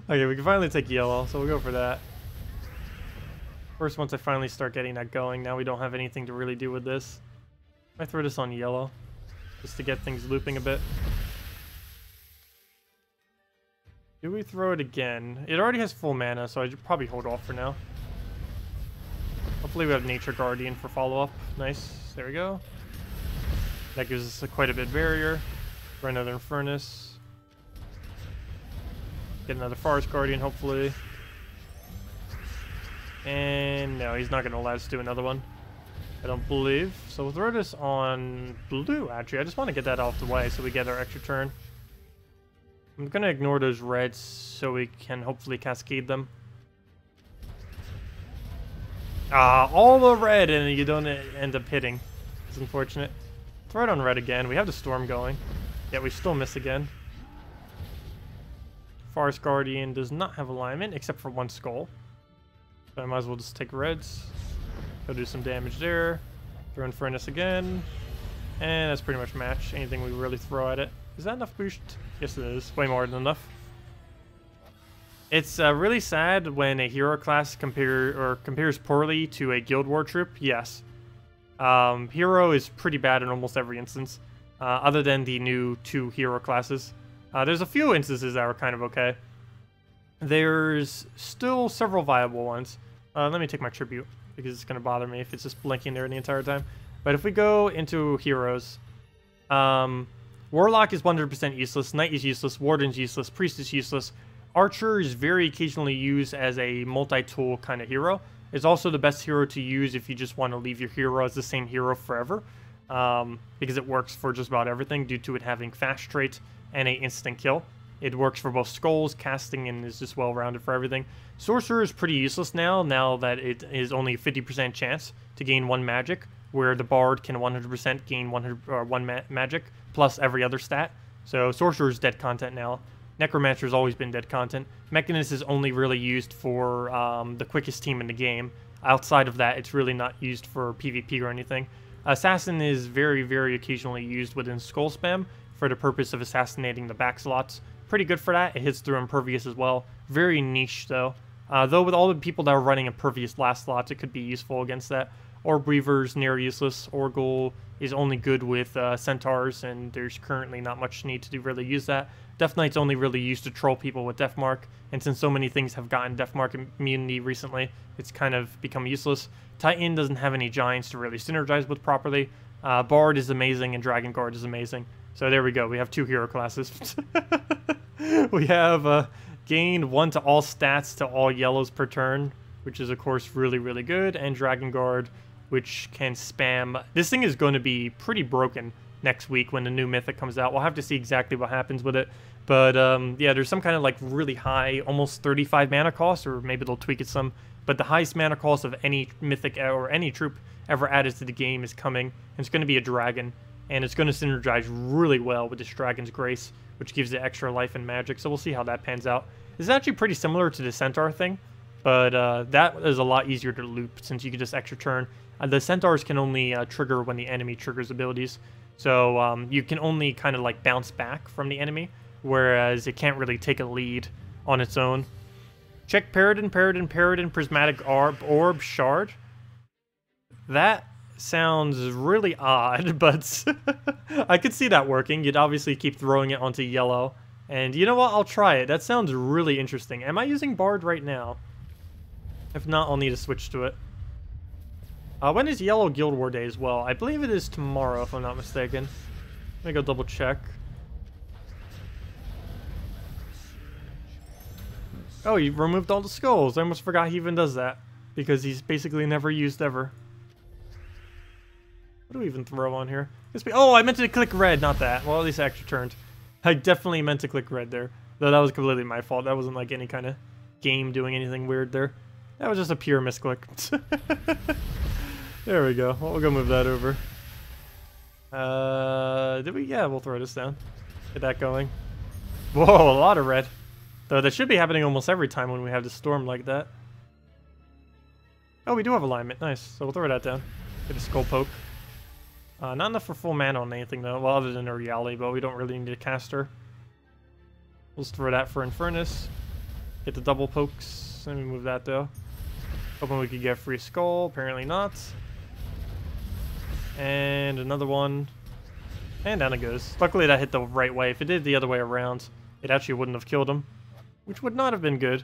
Okay, we can finally take yellow, so we'll go for that. First, once I finally start getting that going, now we don't have anything to really do with this. I throw this on yellow, just to get things looping a bit. Do we throw it again? It already has full mana, so I should probably hold off for now. Hopefully we have Nature Guardian for follow-up. Nice. There we go. That gives us quite a bit barrier. For another Infernus. Get another Forest Guardian, hopefully. And no, he's not going to allow us to do another one. I don't believe. So we'll throw this on blue, actually. I just want to get that off the way so we get our extra turn. I'm going to ignore those reds so we can hopefully cascade them. All the red and you don't end up hitting. It's unfortunate. Throw it on red again. We have the storm going. Yet we still miss again. Forest Guardian does not have alignment except for one skull. So I might as well just take reds. Go do some damage there. Throw Infernus again. And that's pretty much match. Anything we really throw at it. Is that enough boost? Yes it is. Way more than enough. It's really sad when a hero class compares poorly to a Guild War troop. Yes. Hero is pretty bad in almost every instance. Other than the new 2 hero classes. There's a few instances that are kind of okay. There's still several viable ones. Let me take my tribute, because it's going to bother me if it's just blinking there the entire time. But if we go into heroes, Warlock is 100% useless, Knight is useless, Warden's useless, Priest is useless. Archer is very occasionally used as a multi-tool kind of hero. It's also the best hero to use if you just want to leave your hero as the same hero forever. Because it works for just about everything due to it having fast trait and an instant kill. It works for both skulls, casting, and is just well-rounded for everything. Sorcerer is pretty useless now that it is only a 50% chance to gain 1 magic, where the Bard can 100% gain 1 magic, plus every other stat. So Sorcerer is dead content now. Necromancer has always been dead content. Mechanist is only really used for the quickest team in the game. Outside of that, it's really not used for PvP or anything. Assassin is very, very occasionally used within Skull Spam for the purpose of assassinating the back slots. Pretty good for that. It hits through Impervious as well. Very niche, though. Though with all the people that are running Impervious last slots, it could be useful against that. Orb Weaver's near useless. Orgul is only good with Centaurs, and there's currently not much need to really use that. Death Knight's only really used to troll people with Deathmark, and since so many things have gotten Deathmark immunity recently, it's kind of become useless. Titan doesn't have any giants to really synergize with properly. Bard is amazing, and Dragon Guard is amazing. So there we go, we have 2 hero classes. We have gained 1 to all stats to all yellows per turn, which is of course really, really good, and Dragon Guard, which can spam. This thing is going to be pretty broken next week when the new mythic comes out. We'll have to see exactly what happens with it. But yeah, there's some kind of like really high, almost 35 mana cost, or maybe they'll tweak it some. But the highest mana cost of any mythic or any troop ever added to the game is coming. And it's going to be a dragon. And it's going to synergize really well with this Dragon's Grace, which gives it extra life and magic. So we'll see how that pans out. This is actually pretty similar to the Centaur thing. But that is a lot easier to loop since you can just extra turn. The Centaurs can only trigger when the enemy triggers abilities. So you can only kind of like bounce back from the enemy, whereas it can't really take a lead on its own. Check Paradin, Prismatic Orb, Shard. That sounds really odd, but I could see that working. You'd obviously keep throwing it onto yellow. And you know what? I'll try it. That sounds really interesting. Am I using Bard right now? If not, I'll need to switch to it. When is Yellow Guild War Day as well? I believe it is tomorrow, if I'm not mistaken. Let me go double check. Oh, he removed all the skulls. I almost forgot he even does that. Because he's basically never used ever. What do we even throw on here? Oh, I meant to click red, not that. Well, at least I actually turned. I definitely meant to click red there. Though that was completely my fault. That wasn't like any kind of game doing anything weird there. That was just a pure misclick. There we go. Well, we'll go move that over. Did we? Yeah, we'll throw this down. Get that going. Whoa, a lot of red. Though that should be happening almost every time when we have the storm like that. Oh, we do have alignment. Nice. So we'll throw that down. Get a skull poke. Not enough for full mana on anything though. Well, other than a reality, but we don't really need a caster. We'll just throw that for Infernus. Get the double pokes. Let me move that though. Hoping we could get free skull. Apparently not. And another one. And down it goes. Luckily that hit the right way. If it did the other way around, it actually wouldn't have killed him. Which would not have been good.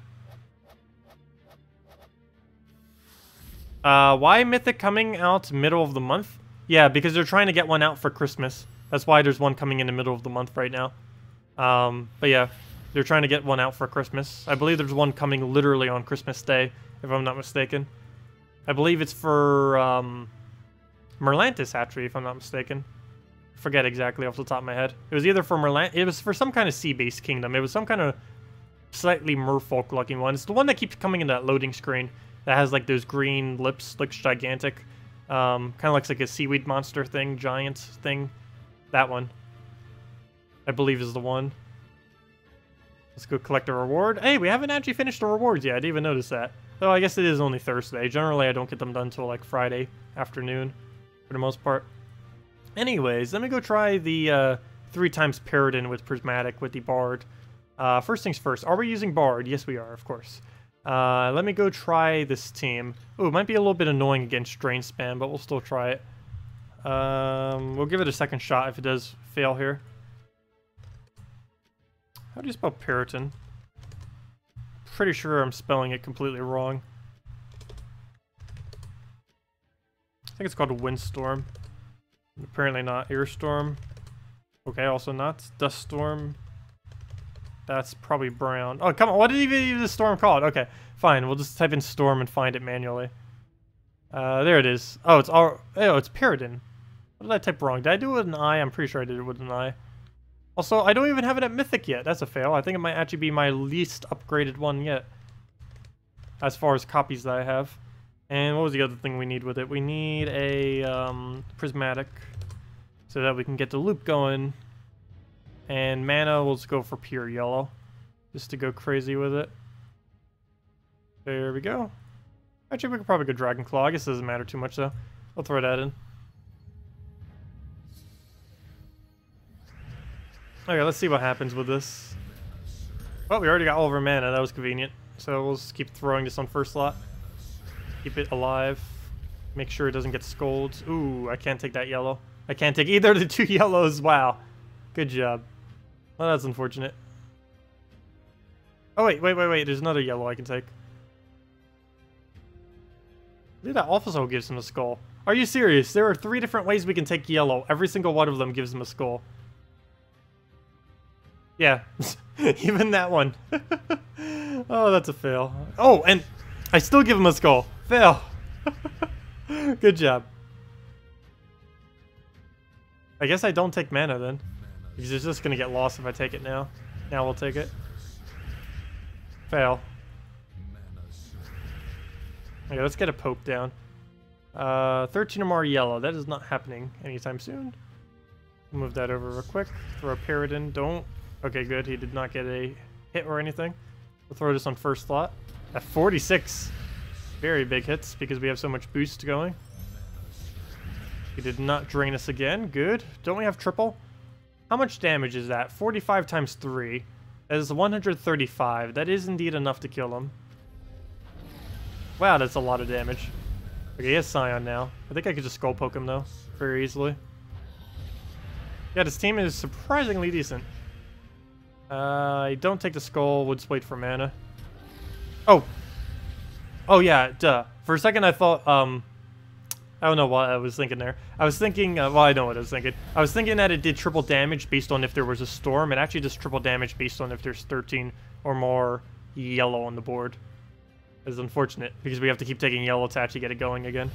Why Mythic coming out middle of the month? Yeah, because they're trying to get one out for Christmas. That's why there's one coming in the middle of the month right now. But yeah, they're trying to get one out for Christmas. I believe there's one coming literally on Christmas Day, if I'm not mistaken. I believe it's for Merlantis Hatchery, if I'm not mistaken. Forget exactly off the top of my head. It was either for Merlantis, it was for some kind of sea-based kingdom. It was some kind of slightly merfolk looking one. It's the one that keeps coming in that loading screen that has like those green lips, looks gigantic. Kind of looks like a seaweed monster thing, giant thing. That one, I believe, is the one. Let's go collect a reward. Hey, we haven't actually finished the rewards yet. I didn't even notice that. Though I guess it is only Thursday. Generally, I don't get them done until like Friday afternoon, for the most part. Anyways, let me go try the 3 times Paradin with Prismatic with the Bard. First things first, are we using Bard? Yes, we are, of course. Let me go try this team. Ooh, it might be a little bit annoying against Drain Spam, but we'll still try it. We'll give it a second shot if it does fail here. How do you spell Paradin? Pretty sure I'm spelling it completely wrong. I think it's called a Windstorm. Apparently not. Airstorm. Okay, also not. Dust Storm. That's probably brown. Oh, come on. What did even the storm called? Okay, fine. We'll just type in storm and find it manually. There it is. Oh, it's Paradin. What did I type wrong? Did I do it with an I? I'm pretty sure I did it with an I. Also, I don't even have it at Mythic yet. That's a fail. I think it might actually be my least upgraded one yet, as far as copies that I have. And what was the other thing we need with it? We need a Prismatic, so that we can get the loop going. And mana, we'll just go for pure yellow, just to go crazy with it. There we go. Actually, we could probably go Dragon Claw. I guess it doesn't matter too much, though. I'll throw that in. Okay, let's see what happens with this. Well, we already got all of our mana. That was convenient. So we'll just keep throwing this on first slot. Keep it alive. Make sure it doesn't get scolded. Ooh, I can't take that yellow. I can't take either of the 2 yellows. Wow. Good job. Well, that's unfortunate. Oh, wait. There's another yellow I can take. Look, that also gives him a skull. Are you serious? There are 3 different ways we can take yellow. Every single one of them gives him a skull. Yeah. Even that one. Oh, that's a fail. Oh, and I still give him a skull. Fail. Good job. I guess I don't take mana then. Because it's just going to get lost if I take it now. Now we'll take it. Fail. Okay, let's get a poke down. 13 or more yellow. That is not happening anytime soon. Move that over real quick. Throw a Paradin. Don't. Okay, good. He did not get a hit or anything. We'll throw this on first slot. At 46. Very big hits because we have so much boost going. He did not drain us again. Good. Don't we have triple? How much damage is that? 45 times 3. That is 135. That is indeed enough to kill him. Wow, that's a lot of damage. Okay, he has Scion now. I think I could just skull poke him though, very easily. Yeah, this team is surprisingly decent. I don't take the skull, we'll just wait for mana. Oh! Oh yeah, duh. For a second I thought, I don't know what I was thinking there. I was thinking, well, I know what I was thinking. I was thinking that it did triple damage based on if there was a storm. It actually does triple damage based on if there's 13 or more yellow on the board. It's unfortunate, because we have to keep taking yellow to actually get it going again.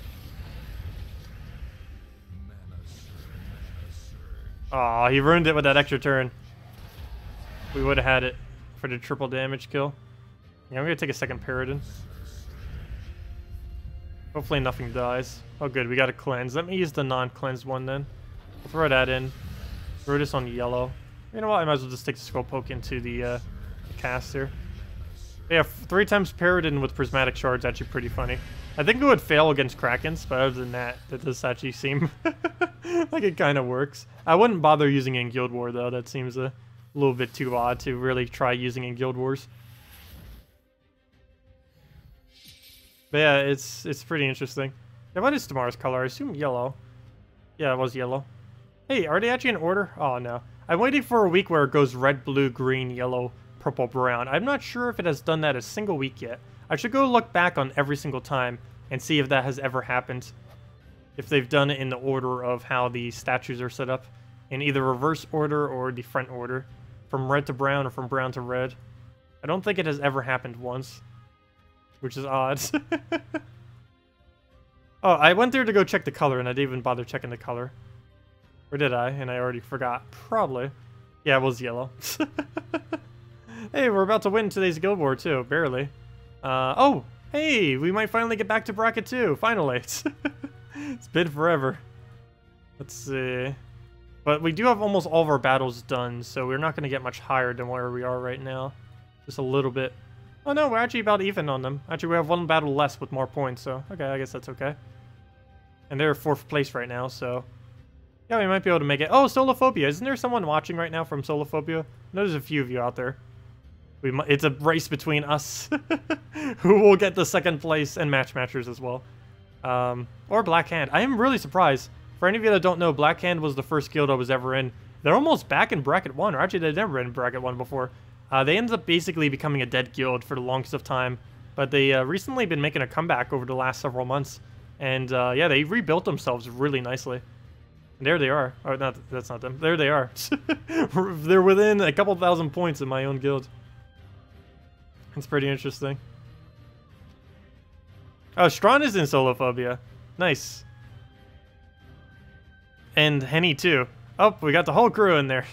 Aw, he ruined it with that extra turn. We would have had it for the triple damage kill. Yeah, I'm gonna take a second Paradin. Hopefully nothing dies. Oh good, we got a cleanse. Let me use the non-cleansed one then. We'll throw that in. Throw this on yellow. You know what, I might as well just take the Skull Poke into the cast here. Yeah, 3 times Paradin with Prismatic Shard's actually pretty funny. I think it would fail against Krakens, but other than that, that does actually seem like it kind of works. I wouldn't bother using it in Guild War though, that seems a little bit too odd to really try using in Guild Wars. But yeah, it's pretty interesting. Yeah, what is tomorrow's color? I assume yellow. Yeah, it was yellow. Hey, are they actually in order? Oh no. I'm waiting for a week where it goes red, blue, green, yellow, purple, brown. I'm not sure if it has done that a single week yet. I should go look back on every single time and see if that has ever happened. If they've done it in the order of how the statues are set up. In either reverse order or the front order. From red to brown or from brown to red. I don't think it has ever happened once. Which is odd. Oh, I went there to go check the color and I didn't even bother checking the color. Or did I? And I already forgot. Probably. Yeah, it was yellow. Hey, we're about to win today's Guild War too. Barely. Oh, hey, we might finally get back to bracket 2. Finally. It's been forever. Let's see. But we do have almost all of our battles done, so we're not going to get much higher than where we are right now. Just a little bit. Oh no, we're actually about even on them. Actually, we have 1 battle less with more points, so okay, I guess that's okay. And they're 4th place right now, so yeah, we might be able to make it. Oh, Solophobia. Isn't there someone watching right now from Solophobia? I know there's a few of you out there. It's a race between us. Who will get the 2nd place and matchers as well. Or Black Hand. I am really surprised. For any of you that don't know, Black Hand was the first guild I was ever in. They're almost back in bracket 1, or actually they've never been in bracket 1 before. They ended up basically becoming a dead guild for the longest of time. But they recently been making a comeback over the last several months. And yeah, they rebuilt themselves really nicely. And there they are. Oh, no, that's not them. There they are. They're within a couple thousand points in my own guild. It's pretty interesting. Oh, Strawn is in Solophobia. Nice. And Henny too. Oh, we got the whole crew in there.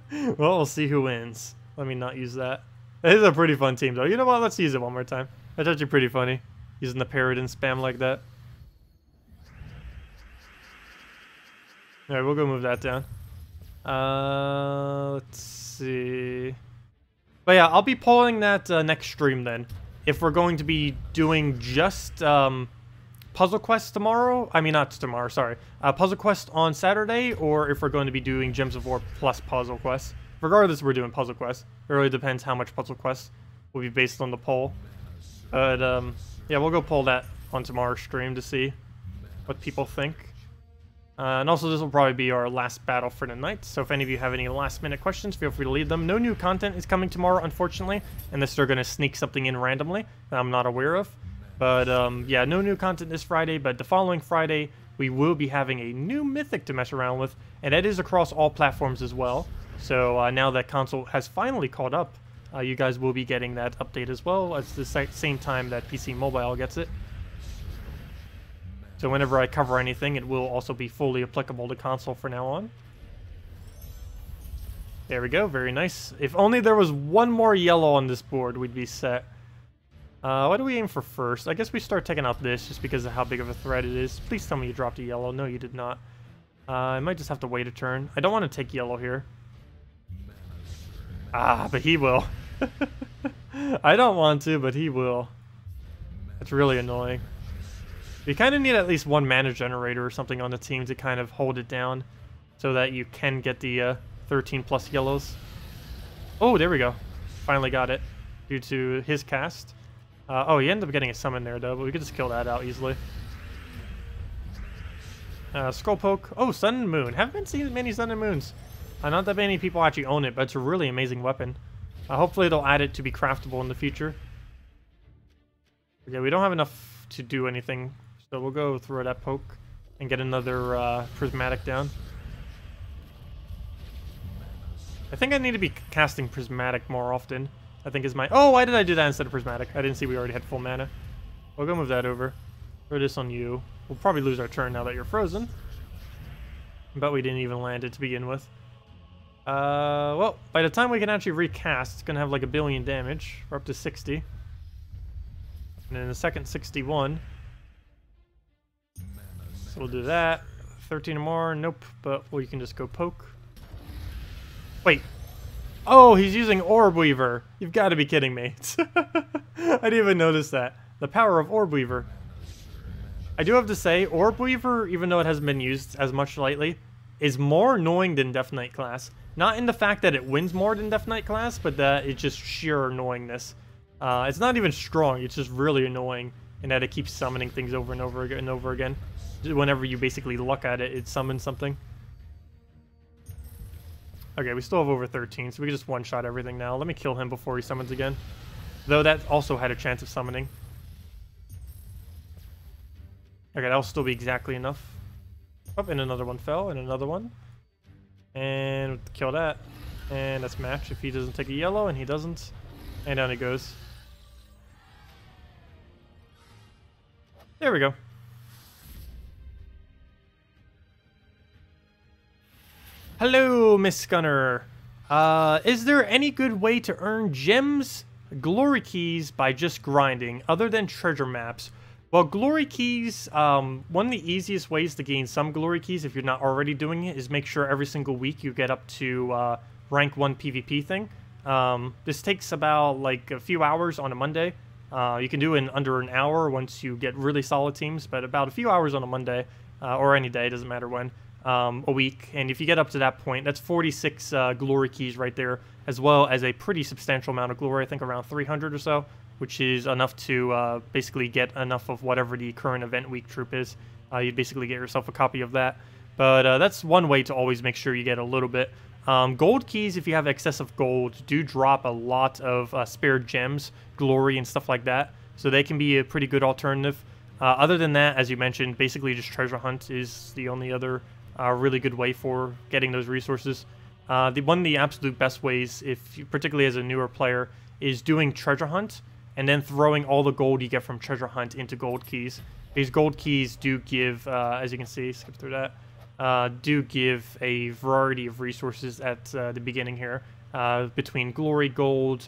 Well, we'll see who wins. Let me not use that. It is a pretty fun team though. You know what? Let's use it one more time. That's actually pretty funny. Using the Paradin spam like that. Alright, we'll go move that down. Let's see. But yeah, I'll be polling that next stream then. If we're going to be doing just Puzzle Quest tomorrow. I mean, not tomorrow, sorry. Puzzle Quest on Saturday, or if we're going to be doing Gems of War plus Puzzle Quest. Regardless, we're doing Puzzle Quest. It really depends how much Puzzle Quest will be based on the poll. But yeah, we'll go poll that on tomorrow's stream to see what people think. And also, this will probably be our last battle for the night, so if any of you have any last-minute questions, feel free to leave them. No new content is coming tomorrow, unfortunately, unless they're going to sneak something in randomly that I'm not aware of. But, yeah, no new content this Friday, but the following Friday, we will be having a new Mythic to mess around with, and that is across all platforms as well. So, now that console has finally caught up, you guys will be getting that update as well at the same time that PC Mobile gets it. So whenever I cover anything, it will also be fully applicable to console from now on. There we go, very nice. If only there was one more yellow on this board, we'd be set. What do we aim for first? I guess we start taking out this just because of how big of a threat it is. Please tell me you dropped a yellow. No, you did not. I might just have to wait a turn. I don't want to take yellow here. Ah, but he will. I don't want to, but he will. That's really annoying. You kind of need at least one mana generator or something on the team to kind of hold it down so that you can get the 13 plus yellows. Oh, there we go. Finally got it due to his cast. Oh, he ended up getting a summon there, though, but we could just kill that out easily. Skull Poke. Oh, Sun and Moon. Haven't been seeing many Sun and Moons. Not that many people actually own it, but it's a really amazing weapon. Hopefully they'll add it to be craftable in the future. Okay, we don't have enough to do anything. So we'll go throw that poke and get another prismatic down. I think I need to be casting prismatic more often. I think is my... Oh, why did I do that instead of prismatic? I didn't see we already had full mana. We'll go move that over. Throw this on you. We'll probably lose our turn now that you're frozen. But we didn't even land it to begin with. Well, by the time we can actually recast, it's gonna have like 1 billion damage. We're up to 60. And then the second 61. So we'll do that. 13 or more, nope, but we can just go poke. Wait. Oh, he's using Orb Weaver. You've got to be kidding me. I didn't even notice that. The power of Orb Weaver. I do have to say, Orb Weaver, even though it hasn't been used as much lately, is more annoying than Death Knight class. Not in the fact that it wins more than Death Knight class, but that it's just sheer annoyingness. It's not even strong, it's just really annoying, in that it keeps summoning things over and over again and over again. Whenever you basically look at it, it summons something. Okay, we still have over 13, so we can just one-shot everything now. Let me kill him before he summons again. Though that also had a chance of summoning. Okay, that'll still be exactly enough. Oh, and another one fell, and another one. And kill that. And that's match if he doesn't take a yellow, and he doesn't. And down he goes. There we go. Hello, Miss Gunner. Is there any good way to earn gems, glory keys by just grinding, other than treasure maps? Well, glory keys, one of the easiest ways to gain some glory keys, if you're not already doing it, is make sure every single week you get up to rank 1 PvP thing. This takes about like a few hours on a Monday. You can do it in under an hour once you get really solid teams, but about a few hours on a Monday, or any day, doesn't matter when. A week, and if you get up to that point, that's 46 glory keys right there, as well as a pretty substantial amount of glory, I think around 300 or so, which is enough to basically get enough of whatever the current event week troop is. You'd basically get yourself a copy of that, but that's one way to always make sure you get a little bit. Gold keys, if you have excessive gold, do drop a lot of spared gems, glory, and stuff like that, so they can be a pretty good alternative. Other than that, as you mentioned, basically just treasure hunt is the only other really good way for getting those resources. One of the absolute best ways, if you, particularly as a newer player, is doing treasure hunt and then throwing all the gold you get from treasure hunt into gold keys. These gold keys do give, as you can see, skip through that, do give a variety of resources at the beginning here, between glory, gold,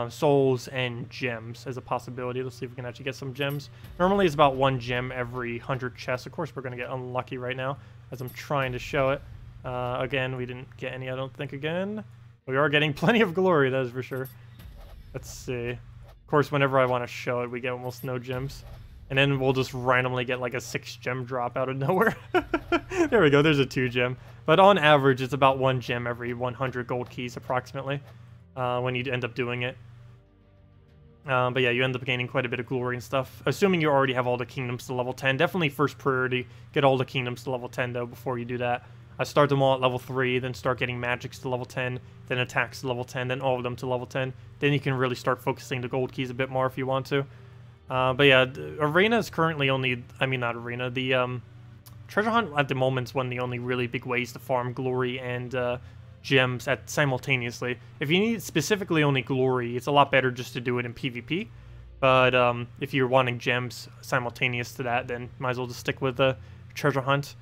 souls, and gems as a possibility. Let's see if we can actually get some gems. Normally it's about 1 gem every 100 chests. Of course, we're going to get unlucky right now, as I'm trying to show it. Again, we didn't get any, I don't think, again. We are getting plenty of glory, that is for sure. Let's see. Of course, whenever I want to show it, we get almost no gems. And then we'll just randomly get like a 6 gem drop out of nowhere. There we go, there's a 2 gem. But on average, it's about 1 gem every 100 gold keys, approximately, when you end up doing it. But yeah, you end up gaining quite a bit of glory and stuff. Assuming you already have all the kingdoms to level 10. Definitely first priority, get all the kingdoms to level 10 though before you do that. I start them all at level 3, then start getting magics to level 10, then attacks to level 10, then all of them to level 10. Then you can really start focusing the gold keys a bit more if you want to. But yeah, Arena is currently only, I mean not Arena, the Treasure Hunt at the moment is one of the only really big ways to farm glory and gems at simultaneously. If you need specifically only glory, it's a lot better just to do it in PvP. But if you're wanting gems simultaneous to that, then might as well just stick with the Treasure Hunt.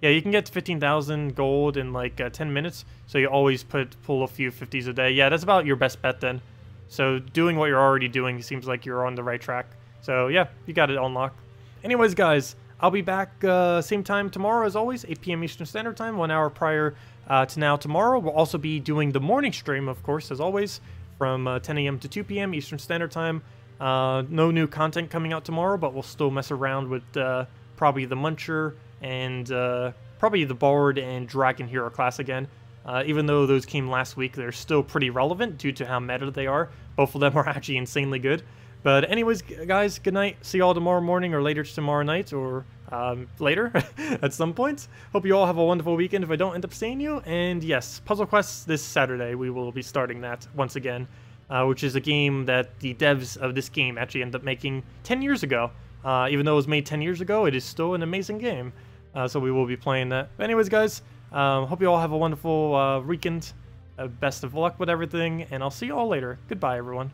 Yeah, you can get 15,000 gold in like 10 minutes, so you always pull a few 50s a day. Yeah, that's about your best bet then. So doing what you're already doing seems like you're on the right track. So yeah, you got it unlocked. Anyways, guys, I'll be back same time tomorrow as always, 8 p.m. Eastern Standard Time, 1 hour prior to now tomorrow. We'll also be doing the morning stream, of course, as always, from 10 a.m. to 2 p.m. Eastern Standard Time. No new content coming out tomorrow, but we'll still mess around with probably the Muncher and probably the Bard and Dragon Hero class again. Even though those came last week, they're still pretty relevant due to how meta they are. Both of them are actually insanely good. But anyways, guys, good night. See you all tomorrow morning or later tomorrow night or later at some point. Hope you all have a wonderful weekend if I don't end up seeing you. And yes, Puzzle Quests this Saturday. We will be starting that once again, which is a game that the devs of this game actually ended up making 10 years ago. Even though it was made 10 years ago, it is still an amazing game. So we will be playing that. But anyways, guys, hope you all have a wonderful weekend. Best of luck with everything, and I'll see you all later. Goodbye, everyone.